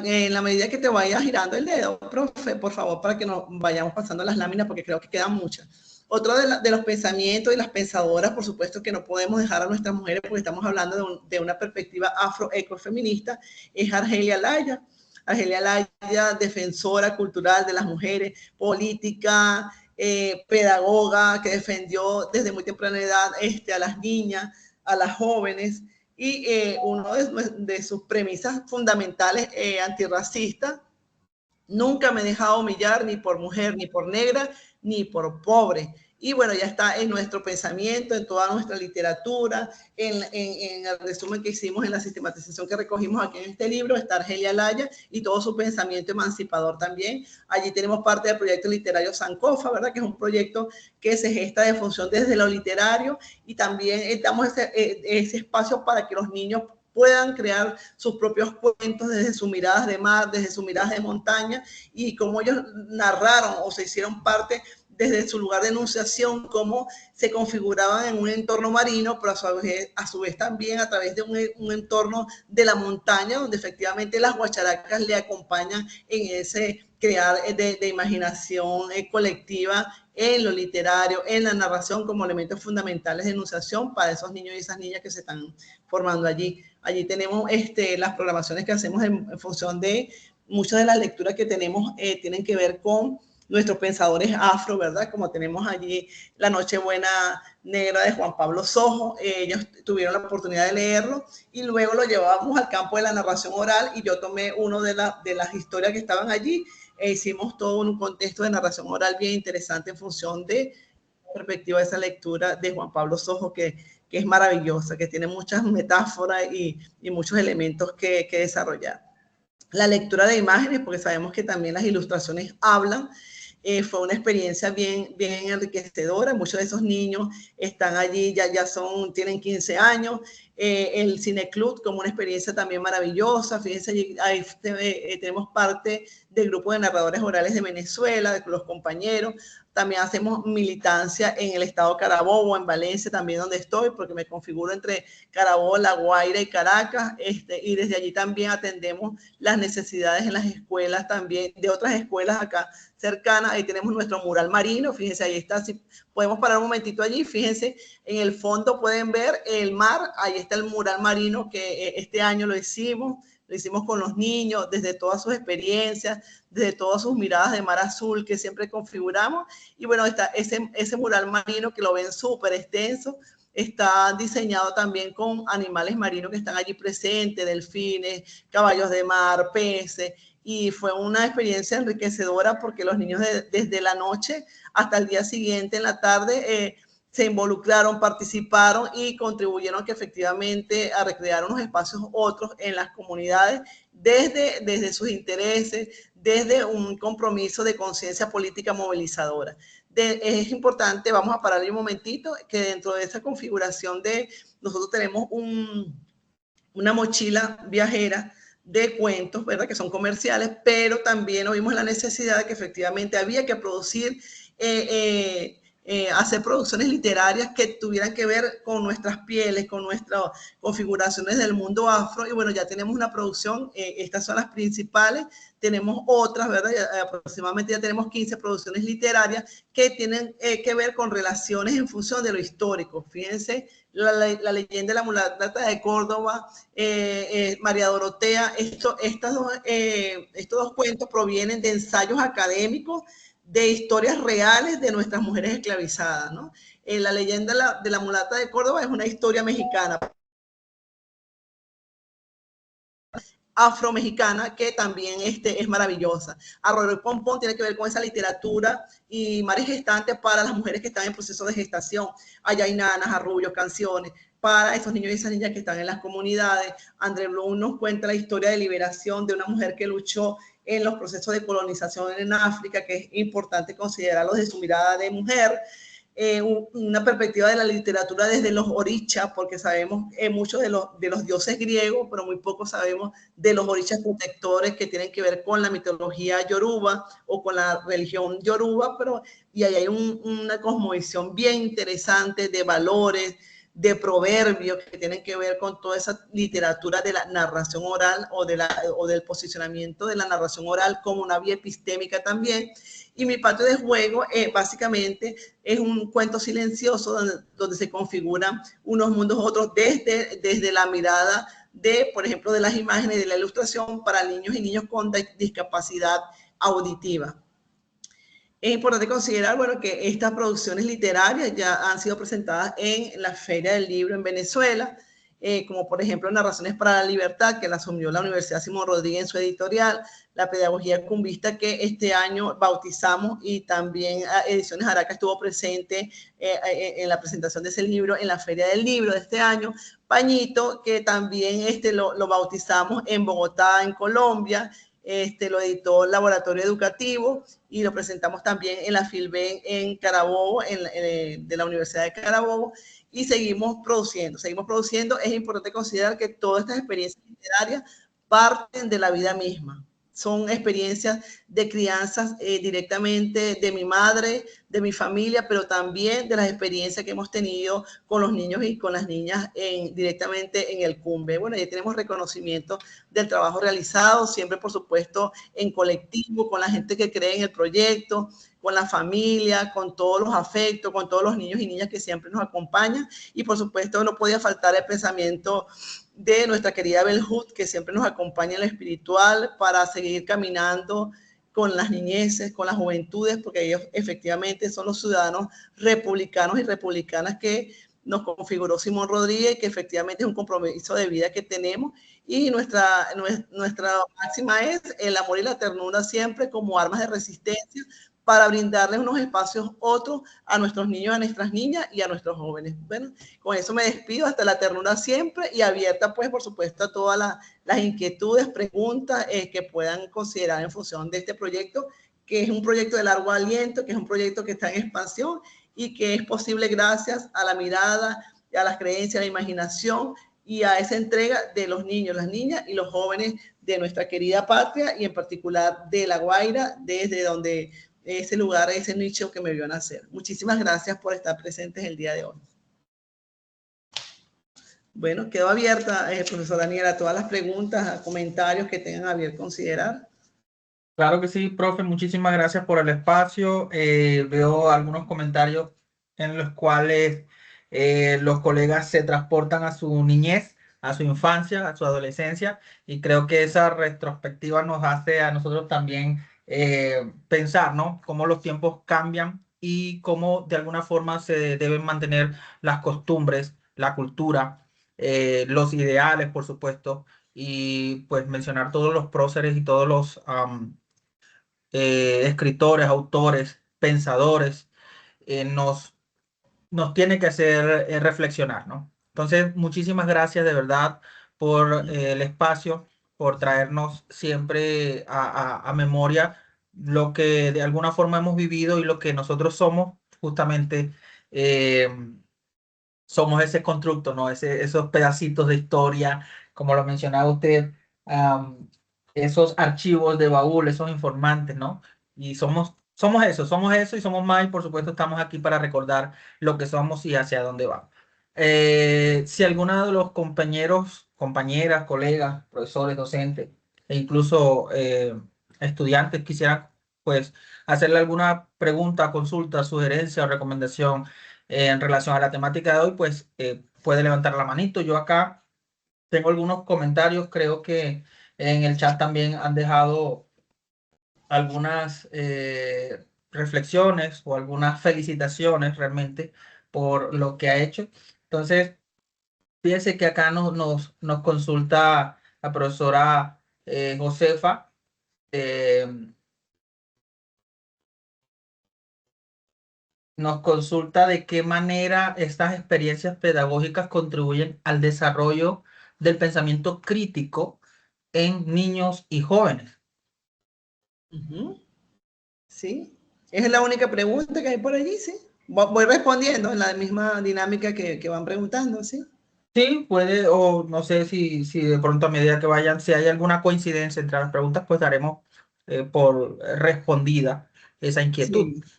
en la medida que te vaya girando el dedo, profe, por favor, para que nos vayamos pasando las láminas, porque creo que quedan muchas. Otro de los pensamientos y las pensadoras, por supuesto, que no podemos dejar a nuestras mujeres, porque estamos hablando de una perspectiva afroecofeminista, es Argelia Laya. Argelia Laya, defensora cultural de las mujeres, política, pedagoga, que defendió desde muy temprana edad a las niñas, a las jóvenes, y una de sus premisas fundamentales antirracistas: nunca me he dejado humillar ni por mujer, ni por negra, ni por pobre. Y bueno, ya está en nuestro pensamiento, en toda nuestra literatura, en el resumen que hicimos, en la sistematización que recogimos aquí en este libro, está Argelia Laya y todo su pensamiento emancipador también. Allí tenemos parte del proyecto literario Sankofa, ¿verdad? Que es un proyecto que se gesta de función desde lo literario y también damos ese espacio para que los niños puedan crear sus propios cuentos desde sus miradas de mar, desde sus miradas de montaña, y cómo ellos narraron o se hicieron parte desde su lugar de enunciación, cómo se configuraban en un entorno marino, pero a su vez también a través de un entorno de la montaña, donde efectivamente las guacharacas le acompañan en ese crear de imaginación colectiva en lo literario, en la narración, como elementos fundamentales de enunciación para esos niños y esas niñas que se están formando allí. Allí tenemos las programaciones que hacemos en función de muchas de las lecturas que tenemos, tienen que ver con nuestros pensadores afro, ¿verdad? Como tenemos allí La Nochebuena Negra de Juan Pablo Sojo, ellos tuvieron la oportunidad de leerlo y luego lo llevamos al campo de la narración oral y yo tomé uno de las historias que estaban allí e hicimos todo un contexto de narración oral bien interesante en función de la perspectiva de esa lectura de Juan Pablo Sojo, que es maravillosa, que tiene muchas metáforas y muchos elementos que desarrollar. La lectura de imágenes, porque sabemos que también las ilustraciones hablan, fue una experiencia bien enriquecedora. Muchos de esos niños están allí, tienen 15 años, el Cineclub como una experiencia también maravillosa. Fíjense, ahí tenemos parte del grupo de narradores orales de Venezuela, de los compañeros. También hacemos militancia en el estado Carabobo, en Valencia también donde estoy, porque me configuro entre Carabobo, La Guaira y Caracas, y desde allí también atendemos las necesidades en las escuelas también, de otras escuelas acá cercanas. Ahí tenemos nuestro mural marino, fíjense, ahí está, si podemos parar un momentito allí, fíjense, en el fondo pueden ver el mar, ahí está el mural marino que este año lo hicimos con los niños, desde todas sus experiencias, desde todas sus miradas de mar azul que siempre configuramos. Y bueno, está ese mural marino que lo ven súper extenso, está diseñado también con animales marinos que están allí presentes, delfines, caballos de mar, peces, y fue una experiencia enriquecedora porque los niños desde la noche hasta el día siguiente en la tarde se involucraron, participaron y contribuyeron que efectivamente a recrear unos espacios otros en las comunidades desde sus intereses, desde un compromiso de conciencia política movilizadora. Es importante, vamos a parar un momentito, que dentro de esa configuración nosotros tenemos una mochila viajera de cuentos, ¿verdad? Que son comerciales, pero también vimos la necesidad de que efectivamente había que producir hacer producciones literarias que tuvieran que ver con nuestras pieles, con nuestras configuraciones del mundo afro. Y bueno, ya tenemos una producción, estas son las principales, tenemos otras, ¿verdad? Aproximadamente ya tenemos 15 producciones literarias que tienen que ver con relaciones en función de lo histórico. Fíjense, la leyenda de la mulata de Córdoba, María Dorotea, estos dos cuentos provienen de ensayos académicos de historias reales de nuestras mujeres esclavizadas, ¿no? La leyenda de la mulata de Córdoba es una historia mexicana, afromexicana, que también es maravillosa. Arroyo y Pompón tiene que ver con esa literatura y mares gestantes para las mujeres que están en proceso de gestación. Allá hay nanas, arrullos, canciones para esos niños y esas niñas que están en las comunidades. André Blum nos cuenta la historia de liberación de una mujer que luchó en los procesos de colonización en África, que es importante considerarlos desde su mirada de mujer. Una perspectiva de la literatura desde los orichas, porque sabemos mucho de los dioses griegos, pero muy poco sabemos de los orichas protectores que tienen que ver con la mitología yoruba o con la religión yoruba, y ahí hay una cosmovisión bien interesante de valores, de proverbios que tienen que ver con toda esa literatura de la narración oral o del posicionamiento de la narración oral como una vía epistémica también. Y mi patio de juego básicamente es un cuento silencioso donde se configuran unos mundos otros desde la mirada por ejemplo, de las imágenes de la ilustración para niños y niños con discapacidad auditiva. Es importante considerar, bueno, que estas producciones literarias ya han sido presentadas en la Feria del Libro en Venezuela, como por ejemplo Narraciones para la Libertad, que la asumió la Universidad Simón Rodríguez en su editorial, la pedagogía cumbista que este año bautizamos, y también Ediciones Araca estuvo presente en la presentación de ese libro en la Feria del Libro de este año, Pañito, que también lo bautizamos en Bogotá, en Colombia, lo editó Laboratorio Educativo y lo presentamos también en la Filben en Carabobo, de la Universidad de Carabobo, y seguimos produciendo. Es importante considerar que todas estas experiencias literarias parten de la vida misma. Son experiencias de crianzas directamente de mi madre, de mi familia, pero también de las experiencias que hemos tenido con los niños y con las niñas directamente en el CUMBE. Bueno, ya tenemos reconocimiento del trabajo realizado, siempre por supuesto en colectivo, con la gente que cree en el proyecto, con la familia, con todos los afectos, con todos los niños y niñas que siempre nos acompañan, y por supuesto no podía faltar el pensamiento de nuestra querida Bell Hooks, que siempre nos acompaña en lo espiritual para seguir caminando con las niñeces, con las juventudes, porque ellos efectivamente son los ciudadanos republicanos y republicanas que nos configuró Simón Rodríguez, que efectivamente es un compromiso de vida que tenemos, y nuestra máxima es el amor y la ternura siempre como armas de resistencia para brindarles unos espacios otros a nuestros niños, a nuestras niñas y a nuestros jóvenes. Bueno, con eso me despido, hasta la ternura siempre, y abierta pues por supuesto a todas las inquietudes, preguntas que puedan considerar en función de este proyecto, que es un proyecto de largo aliento, que es un proyecto que está en expansión y que es posible gracias a la mirada, a las creencias, a la imaginación y a esa entrega de los niños, las niñas y los jóvenes de nuestra querida patria y en particular de La Guaira, desde donde ese lugar, ese nicho que me vio nacer. Muchísimas gracias por estar presentes el día de hoy. Bueno, quedo abierta, profesora Daniela, a todas las preguntas, a comentarios que tengan a bien considerar. Claro que sí, profe, muchísimas gracias por el espacio. Veo algunos comentarios en los cuales los colegas se transportan a su niñez, a su infancia, a su adolescencia, y creo que esa retrospectiva nos hace a nosotros también pensar, ¿no? Cómo los tiempos cambian y cómo de alguna forma se deben mantener las costumbres, la cultura, los ideales, por supuesto, y pues mencionar todos los próceres y todos los escritores, autores, pensadores, nos tiene que hacer reflexionar, ¿no? Entonces, muchísimas gracias de verdad por el espacio, por traernos siempre a memoria lo que de alguna forma hemos vivido y lo que nosotros somos, justamente eh, somos ese constructo, ¿no? Esos pedacitos de historia, como lo mencionaba usted, am, esos archivos de baúl, esos informantes, ¿no? Y somos eso y somos más, y por supuesto estamos aquí para recordar lo que somos y hacia dónde vamos. Si alguno de los compañeros, compañeras, colegas, profesores, docentes e incluso estudiantes quisieran, pues, hacerle alguna pregunta, consulta, sugerencia o recomendación en relación a la temática de hoy, pues puede levantar la manito. Yo acá tengo algunos comentarios, creo que en el chat también han dejado algunas reflexiones o algunas felicitaciones realmente por lo que ha hecho. Entonces, fíjense que acá nos consulta la profesora Josefa. eh, Nos consulta de qué manera estas experiencias pedagógicas contribuyen al desarrollo del pensamiento crítico en niños y jóvenes. Sí, es la única pregunta que hay por allí, sí. Voy respondiendo en la misma dinámica que van preguntando, sí. Sí, puede, o no sé si de pronto a medida que vayan, si hay alguna coincidencia entre las preguntas, pues daremos por respondida esa inquietud. Sí.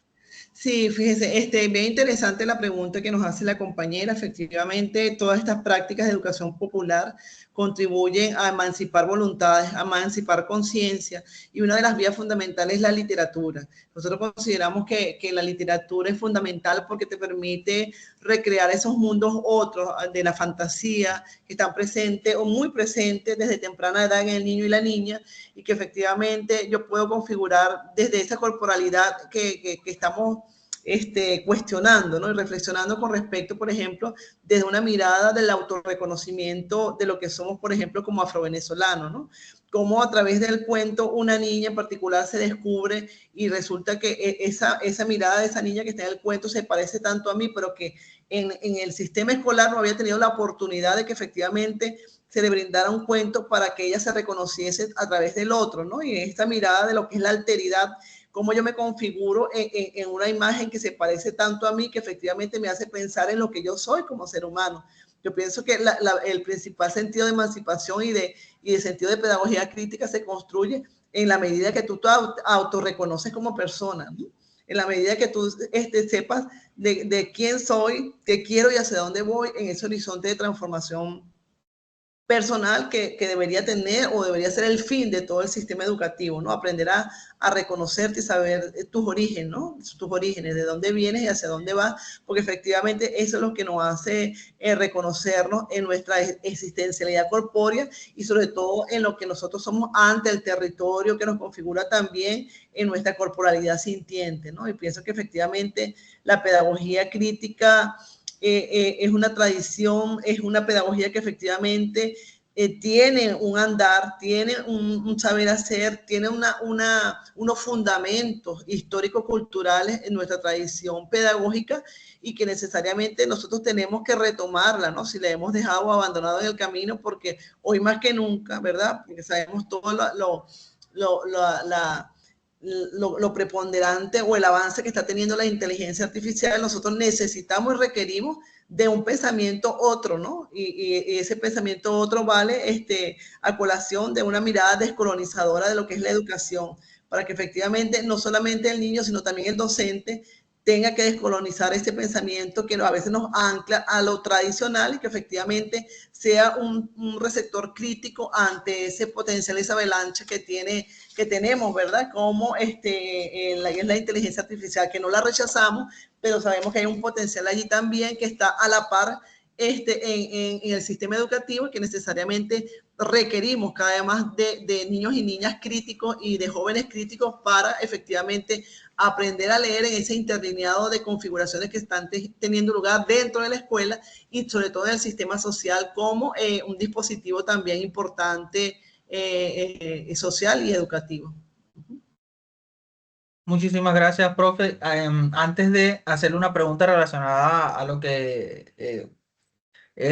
Sí, fíjese, bien interesante la pregunta que nos hace la compañera. Efectivamente, todas estas prácticas de educación popular contribuyen a emancipar voluntades, a emancipar conciencia, y una de las vías fundamentales es la literatura. Nosotros consideramos que la literatura es fundamental porque te permite recrear esos mundos otros de la fantasía que están presentes o muy presentes desde temprana edad en el niño y la niña, y que efectivamente yo puedo configurar desde esa corporalidad que estamos cuestionando, ¿no? Y reflexionando con respecto, por ejemplo, desde una mirada del autorreconocimiento de lo que somos, por ejemplo, como afrovenezolanos, ¿no? Cómo a través del cuento una niña en particular se descubre y resulta que esa mirada de esa niña que está en el cuento se parece tanto a mí, pero que en el sistema escolar no había tenido la oportunidad de que efectivamente se le brindara un cuento para que ella se reconociese a través del otro, ¿no? Y esta mirada de lo que es la alteridad, cómo yo me configuro en una imagen que se parece tanto a mí, que efectivamente me hace pensar en lo que yo soy como ser humano. Yo pienso que el principal sentido de emancipación y de sentido de pedagogía crítica se construye en la medida que tú te autorreconoces como persona, ¿no? En la medida que tú sepas de quién soy, qué quiero y hacia dónde voy en ese horizonte de transformación personal que debería tener o debería ser el fin de todo el sistema educativo, ¿no? Aprender a reconocerte y saber tus orígenes, ¿no? Tus orígenes, de dónde vienes y hacia dónde vas, porque efectivamente eso es lo que nos hace reconocernos en nuestra existencialidad corpórea y sobre todo en lo que nosotros somos ante el territorio que nos configura también en nuestra corporalidad sintiente, ¿no? Y pienso que efectivamente la pedagogía crítica es una tradición, es una pedagogía que efectivamente tiene un andar, tiene un saber hacer, tiene unos fundamentos histórico-culturales en nuestra tradición pedagógica y que necesariamente nosotros tenemos que retomarla, ¿no? Si la hemos dejado abandonado en el camino, porque hoy más que nunca, ¿verdad? Porque sabemos todo lo preponderante o el avance que está teniendo la inteligencia artificial, nosotros necesitamos y requerimos de un pensamiento otro, ¿no? Y ese pensamiento otro vale a colación de una mirada descolonizadora de lo que es la educación, para que efectivamente no solamente el niño, sino también el docente tenga que descolonizar ese pensamiento que a veces nos ancla a lo tradicional y que efectivamente sea un receptor crítico ante ese potencial, esa avalancha que tenemos, ¿verdad? Como la inteligencia artificial, que no la rechazamos, pero sabemos que hay un potencial allí también que está a la par en el sistema educativo y que necesariamente requerimos cada vez más de niños y niñas críticos y de jóvenes críticos para efectivamente aprender a leer en ese interlineado de configuraciones que están teniendo lugar dentro de la escuela y sobre todo en el sistema social como un dispositivo también importante social y educativo. Muchísimas gracias, profe. Antes de hacerle una pregunta relacionada a lo que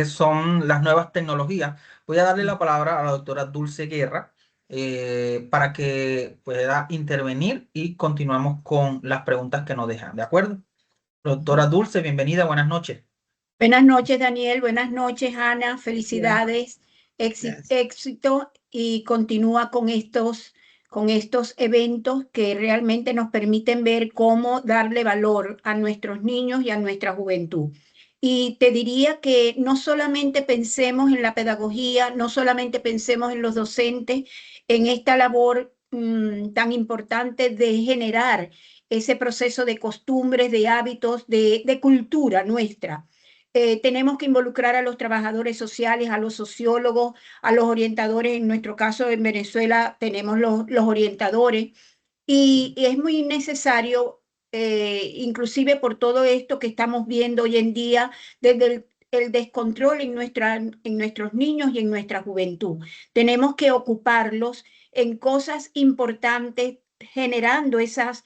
son las nuevas tecnologías, voy a darle la palabra a la doctora Dulce Guerra para que pueda intervenir y continuamos con las preguntas que nos dejan. ¿De acuerdo? Doctora Dulce, bienvenida, buenas noches. Buenas noches, Daniel. Buenas noches, Ana. Felicidades, Gracias. éxito y continúa con estos eventos que realmente nos permiten ver cómo darle valor a nuestros niños y a nuestra juventud. Y te diría que no solamente pensemos en la pedagogía, no solamente pensemos en los docentes, en esta labor tan importante de generar ese proceso de costumbres, de hábitos, de cultura nuestra. Tenemos que involucrar a los trabajadores sociales, a los sociólogos, a los orientadores. En nuestro caso, en Venezuela, tenemos los orientadores. Y es muy necesario, inclusive por todo esto que estamos viendo hoy en día, desde el descontrol en nuestros niños y en nuestra juventud. Tenemos que ocuparlos en cosas importantes, generando esas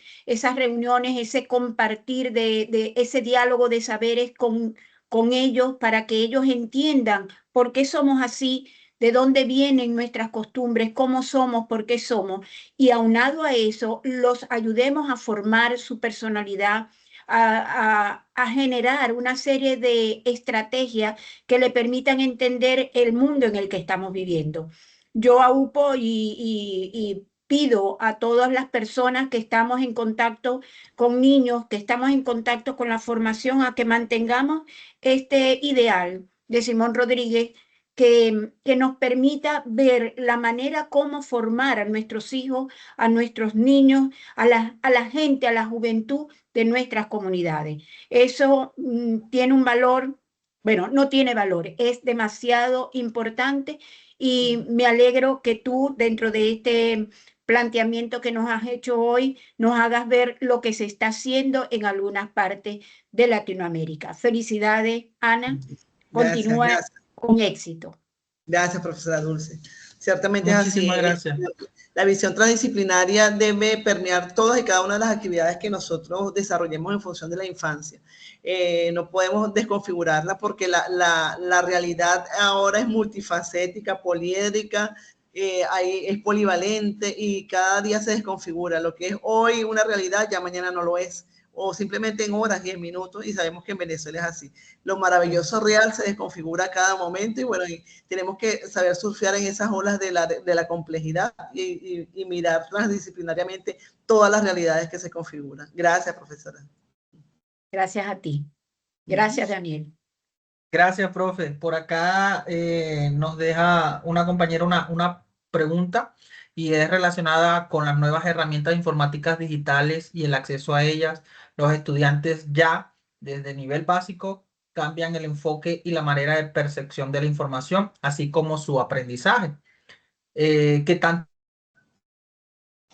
reuniones, ese compartir de ese diálogo de saberes con ellos para que ellos entiendan por qué somos así, de dónde vienen nuestras costumbres, cómo somos, por qué somos. Y aunado a eso, los ayudemos a formar su personalidad, a generar una serie de estrategias que le permitan entender el mundo en el que estamos viviendo. Yo aupo y pido a todas las personas que estamos en contacto con niños, que estamos en contacto con la formación, a que mantengamos este ideal de Simón Rodríguez, que nos permita ver la manera como formar a nuestros hijos, a nuestros niños, a la gente, a la juventud de nuestras comunidades. Eso tiene un valor, bueno, no tiene valor, es demasiado importante y me alegro que tú, dentro de este planteamiento que nos has hecho hoy, nos hagas ver lo que se está haciendo en algunas partes de Latinoamérica. Felicidades, Ana. Gracias, Continúa gracias. con éxito. Gracias, profesora Dulce. Ciertamente es Muchísimas así. gracias. La visión transdisciplinaria debe permear todas y cada una de las actividades que nosotros desarrollemos en función de la infancia. No podemos desconfigurarla porque la realidad ahora es multifacética, poliédrica, es polivalente y cada día se desconfigura. Lo que es hoy una realidad ya mañana no lo es, o simplemente en horas y en minutos, y sabemos que en Venezuela es así. Lo maravilloso real se desconfigura a cada momento y bueno, y tenemos que saber surfear en esas olas de la complejidad y mirar transdisciplinariamente todas las realidades que se configuran. Gracias, profesora. Gracias a ti. Gracias, Daniel. Gracias, profe. Por acá nos deja una compañera una pregunta y es relacionada con las nuevas herramientas informáticas digitales y el acceso a ellas. Los estudiantes ya desde nivel básico cambian el enfoque y la manera de percepción de la información, así como su aprendizaje. ¿Qué tan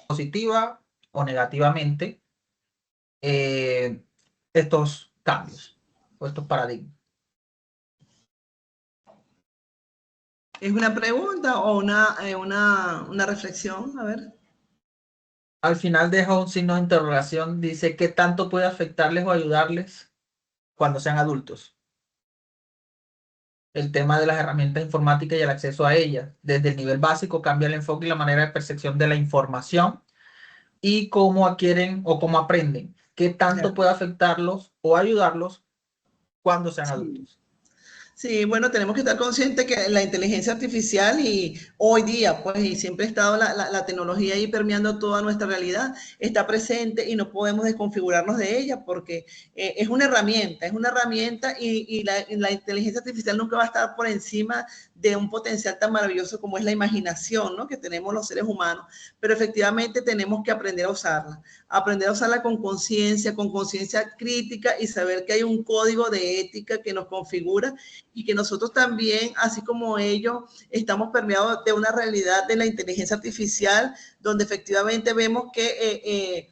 positiva o negativamente estos cambios o estos paradigmas? ¿Es una pregunta o una reflexión? A ver. Al final deja un signo de interrogación, dice, ¿qué tanto puede afectarles o ayudarles cuando sean adultos? El tema de las herramientas informáticas y el acceso a ellas. Desde el nivel básico cambia el enfoque y la manera de percepción de la información y cómo adquieren o cómo aprenden. ¿Qué tanto puede afectarlos o ayudarlos cuando sean Sí. adultos. Sí, bueno, tenemos que estar conscientes que la inteligencia artificial y hoy día, pues, y siempre ha estado la tecnología ahí permeando toda nuestra realidad, está presente y no podemos desconfigurarnos de ella porque es una herramienta y la inteligencia artificial nunca va a estar por encima de un potencial tan maravilloso como es la imaginación, ¿no? Que tenemos los seres humanos, pero efectivamente tenemos que aprender a usarla con conciencia crítica y saber que hay un código de ética que nos configura y que nosotros también, así como ellos, estamos permeados de una realidad de la inteligencia artificial, donde efectivamente vemos que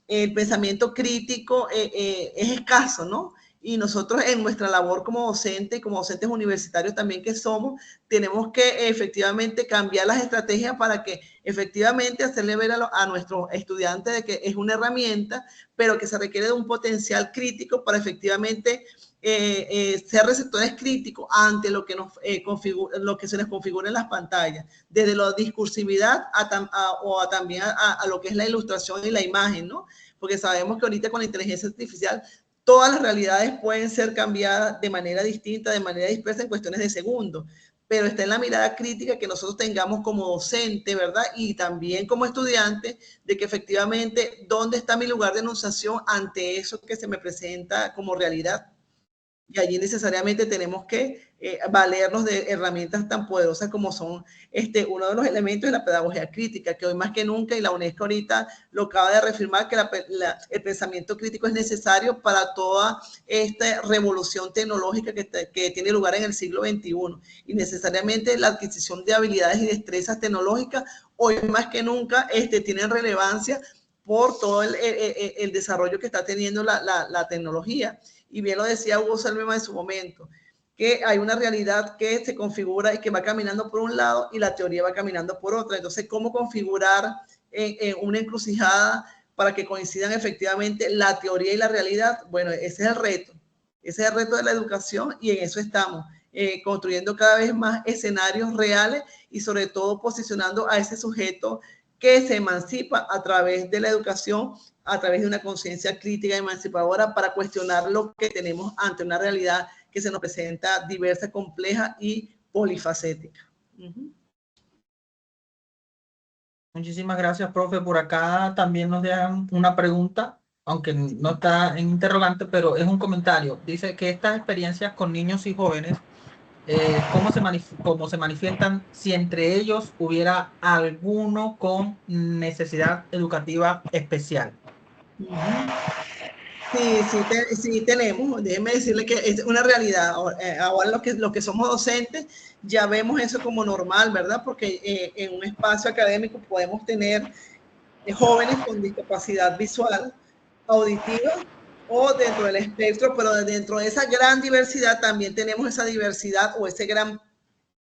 el pensamiento crítico es escaso, ¿no? Y nosotros en nuestra labor como docente, como docentes universitarios también que somos, tenemos que efectivamente cambiar las estrategias para que efectivamente hacerle ver a nuestros estudiantes de que es una herramienta, pero que se requiere de un potencial crítico para efectivamente ser receptores críticos ante lo que, lo que se les configura en las pantallas, desde la discursividad también a lo que es la ilustración y la imagen, ¿no? Porque sabemos que ahorita con la inteligencia artificial todas las realidades pueden ser cambiadas de manera distinta, de manera dispersa en cuestiones de segundos, pero está en la mirada crítica que nosotros tengamos como docente, ¿verdad? Y también como estudiante, de que efectivamente, ¿dónde está mi lugar de enunciación ante eso que se me presenta como realidad? Y allí necesariamente tenemos que valernos de herramientas tan poderosas como son uno de los elementos de la pedagogía crítica, que hoy más que nunca, y la UNESCO ahorita lo acaba de reafirmar, que el pensamiento crítico es necesario para toda esta revolución tecnológica que tiene lugar en el siglo XXI. Y necesariamente la adquisición de habilidades y destrezas tecnológicas, hoy más que nunca, tienen relevancia por todo el desarrollo que está teniendo la tecnología. Y bien lo decía Hugo Salmema en su momento, que hay una realidad que se configura y que va caminando por un lado y la teoría va caminando por otra. Entonces, ¿cómo configurar una encrucijada para que coincidan efectivamente la teoría y la realidad? Bueno, ese es el reto. Ese es el reto de la educación y en eso estamos, construyendo cada vez más escenarios reales y sobre todo posicionando a ese sujeto que se emancipa a través de la educación, a través de una conciencia crítica emancipadora para cuestionar lo que tenemos ante una realidad que se nos presenta diversa, compleja y polifacética. Muchísimas gracias, profe. Por acá también nos dejan una pregunta, aunque no está en interrogante, pero es un comentario. Dice que estas experiencias con niños y jóvenes, cómo se manifiestan si entre ellos hubiera alguno con necesidad educativa especial. Sí, tenemos. Déjeme decirle que es una realidad. Ahora los que somos docentes ya vemos eso como normal, ¿verdad? Porque en un espacio académico podemos tener jóvenes con discapacidad visual, auditiva o dentro del espectro, pero dentro de esa gran diversidad también tenemos esa diversidad o ese gran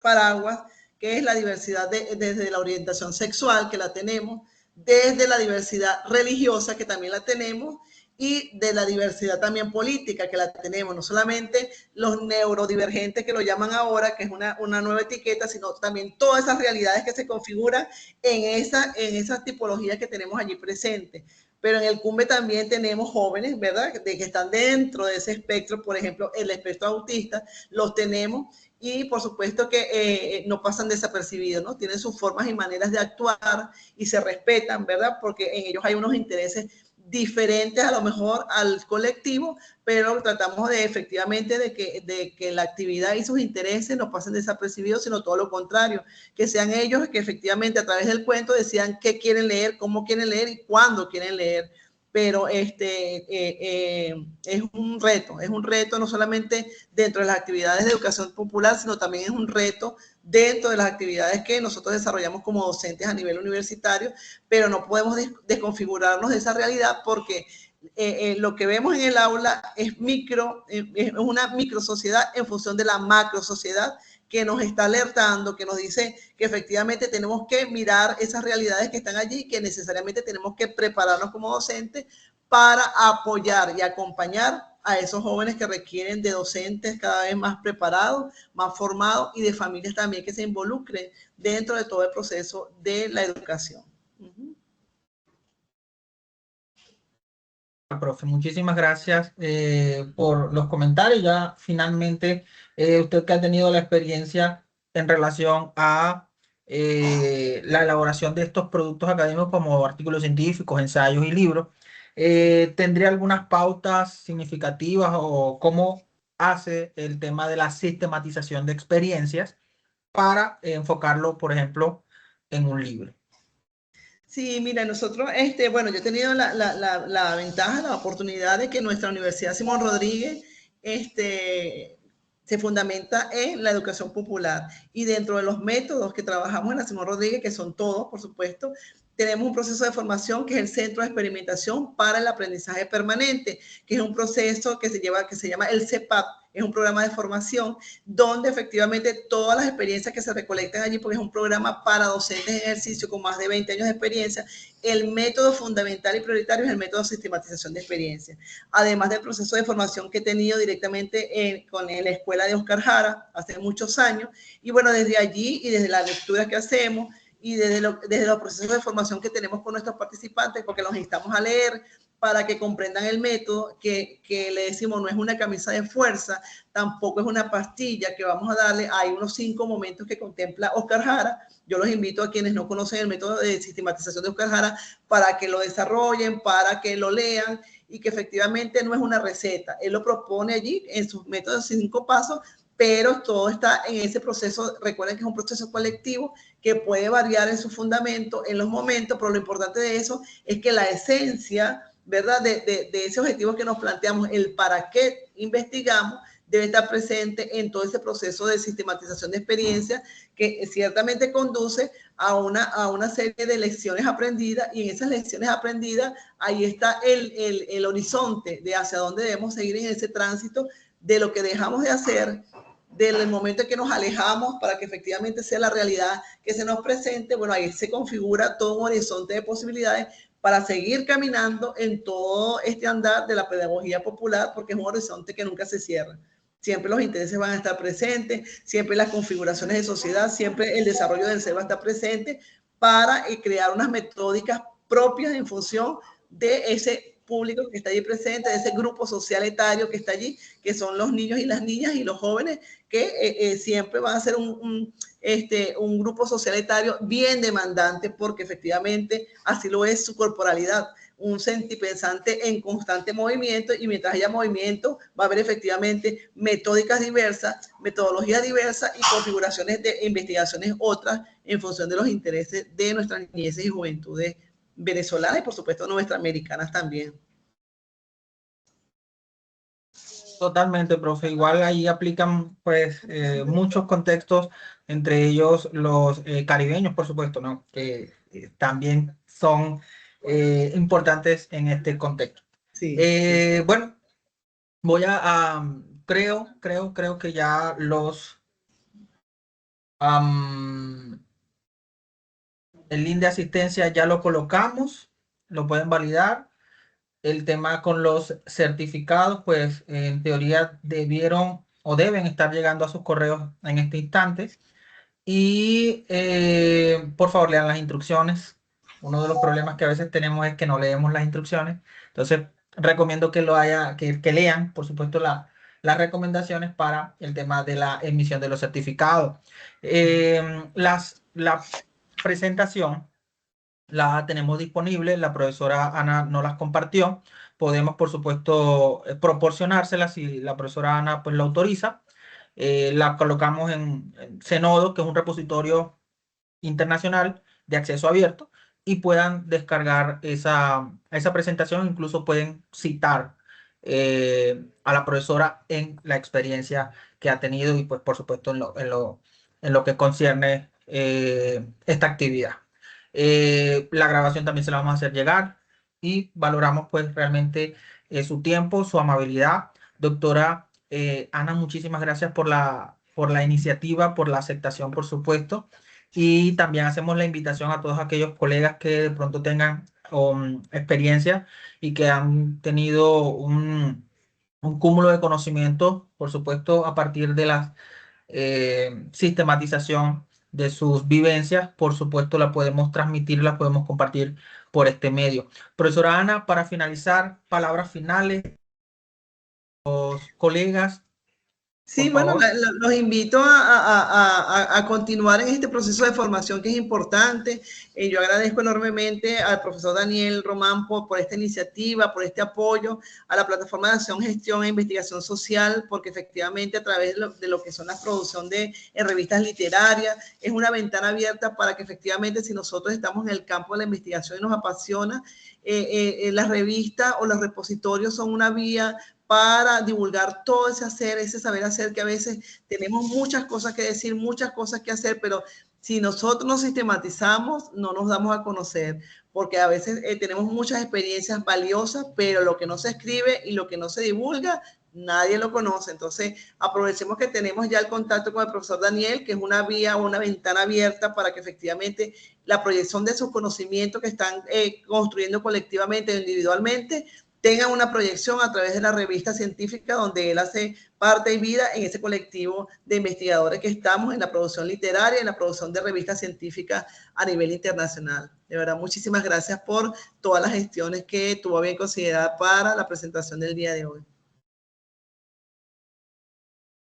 paraguas que es la diversidad desde la orientación sexual, que la tenemos, desde la diversidad religiosa, que también la tenemos, y de la diversidad también política, que la tenemos, no solamente los neurodivergentes que lo llaman ahora, que es una nueva etiqueta, sino también todas esas realidades que se configuran en esas tipologías que tenemos allí presentes. Pero en el CUMBE también tenemos jóvenes, ¿verdad?, de que están dentro de ese espectro, por ejemplo, el espectro autista, los tenemos, y por supuesto que no pasan desapercibidos, ¿no? Tienen sus formas y maneras de actuar y se respetan, ¿verdad? Porque en ellos hay unos intereses diferentes a lo mejor al colectivo, pero tratamos de efectivamente de que la actividad y sus intereses no pasen desapercibidos, sino todo lo contrario, que sean ellos que efectivamente a través del cuento decidan qué quieren leer, cómo quieren leer y cuándo quieren leer. Pero es un reto no solamente dentro de las actividades de educación popular, sino también es un reto dentro de las actividades que nosotros desarrollamos como docentes a nivel universitario, pero no podemos desconfigurarnos de esa realidad porque lo que vemos en el aula es una micro sociedad en función de la macro sociedad que nos está alertando, que nos dice que efectivamente tenemos que mirar esas realidades que están allí, que necesariamente tenemos que prepararnos como docentes para apoyar y acompañar a esos jóvenes que requieren de docentes cada vez más preparados, más formados y de familias también que se involucren dentro de todo el proceso de la educación. Profe, muchísimas gracias por los comentarios. Ya finalmente, usted que ha tenido la experiencia en relación a la elaboración de estos productos académicos como artículos científicos, ensayos y libros, ¿tendría algunas pautas significativas o cómo hace el tema de la sistematización de experiencias para enfocarlo, por ejemplo, en un libro? Sí, mira, nosotros, bueno, yo he tenido la ventaja, la oportunidad de que nuestra Universidad Simón Rodríguez, se fundamenta en la educación popular y dentro de los métodos que trabajamos en la Simón Rodríguez, que son todos, por supuesto, tenemos un proceso de formación que es el Centro de Experimentación para el Aprendizaje Permanente, que es un proceso que se llama el CEPAP, es un programa de formación donde efectivamente todas las experiencias que se recolectan allí, porque es un programa para docentes de ejercicio con más de 20 años de experiencia, el método fundamental y prioritario es el método de sistematización de experiencias. Además del proceso de formación que he tenido directamente con la escuela de Oscar Jara hace muchos años, y bueno, desde allí y desde las lecturas que hacemos, y desde los procesos de formación que tenemos con nuestros participantes, porque los instamos a leer para que comprendan el método, que le decimos no es una camisa de fuerza, tampoco es una pastilla que vamos a darle, hay unos 5 momentos que contempla Oscar Jara. Yo los invito a quienes no conocen el método de sistematización de Oscar Jara para que lo desarrollen, para que lo lean y que efectivamente no es una receta. Él lo propone allí en sus métodos de 5 pasos, pero todo está en ese proceso. Recuerden que es un proceso colectivo que puede variar en su fundamento, en los momentos, pero lo importante de eso es que la esencia, ¿verdad? De ese objetivo que nos planteamos, el para qué investigamos, debe estar presente en todo ese proceso de sistematización de experiencias que ciertamente conduce a una serie de lecciones aprendidas, y en esas lecciones aprendidas ahí está el horizonte de hacia dónde debemos seguir en ese tránsito de lo que dejamos de hacer, del momento en que nos alejamos para que efectivamente sea la realidad que se nos presente. Bueno, ahí se configura todo un horizonte de posibilidades para seguir caminando en todo este andar de la pedagogía popular, porque es un horizonte que nunca se cierra. Siempre los intereses van a estar presentes, siempre las configuraciones de sociedad, siempre el desarrollo del ser va a estar presente para crear unas metódicas propias en función de ese público que está allí presente, de ese grupo social etario que está allí, que son los niños y las niñas y los jóvenes, que siempre van a ser un grupo social etario bien demandante, porque efectivamente así lo es su corporalidad, un sentipensante en constante movimiento, y mientras haya movimiento va a haber efectivamente metódicas diversas, metodologías diversas y configuraciones de investigaciones otras en función de los intereses de nuestras niñeces y juventudes venezolanas y por supuesto nuestras americanas también. Totalmente, profe. Igual ahí aplican pues muchos contextos, entre ellos los caribeños, por supuesto, ¿no? Que también son importantes en este contexto. Sí, sí. Bueno, voy creo que ya el link de asistencia ya lo colocamos, lo pueden validar. El tema con los certificados, pues en teoría debieron o deben estar llegando a sus correos en este instante. Y por favor, lean las instrucciones. Uno de los problemas que a veces tenemos es que no leemos las instrucciones. Entonces, recomiendo que lean, por supuesto, las recomendaciones para el tema de la emisión de los certificados. La presentación la tenemos disponible, la profesora Ana nos las compartió. Podemos, por supuesto, proporcionárselas si la profesora Ana pues lo autoriza. La colocamos en Zenodo, que es un repositorio internacional de acceso abierto, y puedan descargar esa presentación. Incluso pueden citar a la profesora en la experiencia que ha tenido y pues por supuesto en lo que concierne esta actividad. La grabación también se la vamos a hacer llegar y valoramos pues realmente su tiempo, su amabilidad. Doctora Ana, muchísimas gracias por la iniciativa, por la aceptación, por supuesto. Y también hacemos la invitación a todos aquellos colegas que de pronto tengan experiencia y que han tenido un cúmulo de conocimientos, por supuesto, a partir de la sistematización de sus vivencias, por supuesto, la podemos transmitir, la podemos compartir por este medio. Profesora Ana, para finalizar, palabras finales, los colegas, Sí, por bueno, favor. los invito a continuar en este proceso de formación que es importante. Yo agradezco enormemente al profesor Daniel Román por esta iniciativa, por este apoyo a la plataforma de acción, gestión e investigación social, porque efectivamente a través de lo que son la producción en revistas literarias, es una ventana abierta para que efectivamente si nosotros estamos en el campo de la investigación y nos apasiona, las revistas o los repositorios son una vía para divulgar todo ese hacer, ese saber hacer, que a veces tenemos muchas cosas que decir, muchas cosas que hacer, pero si nosotros nos sistematizamos, no nos damos a conocer, porque a veces tenemos muchas experiencias valiosas, pero lo que no se escribe y lo que no se divulga, nadie lo conoce. Entonces, aprovechemos que tenemos ya el contacto con el profesor Daniel, que es una vía o una ventana abierta para que efectivamente la proyección de sus conocimientos que están construyendo colectivamente o individualmente tengan una proyección a través de la revista científica donde él hace parte y vida en ese colectivo de investigadores que estamos en la producción literaria, en la producción de revistas científicas a nivel internacional. De verdad, muchísimas gracias por todas las gestiones que tuvo bien considerada para la presentación del día de hoy.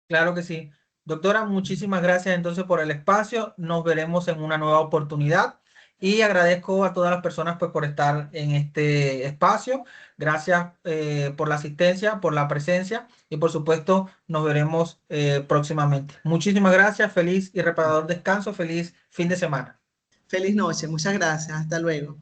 Claro que sí. Doctora, muchísimas gracias entonces por el espacio. Nos veremos en una nueva oportunidad y agradezco a todas las personas pues por estar en este espacio. Gracias por la asistencia, por la presencia y por supuesto nos veremos próximamente. Muchísimas gracias, feliz y reparador descanso, feliz fin de semana. Feliz noche, muchas gracias, hasta luego.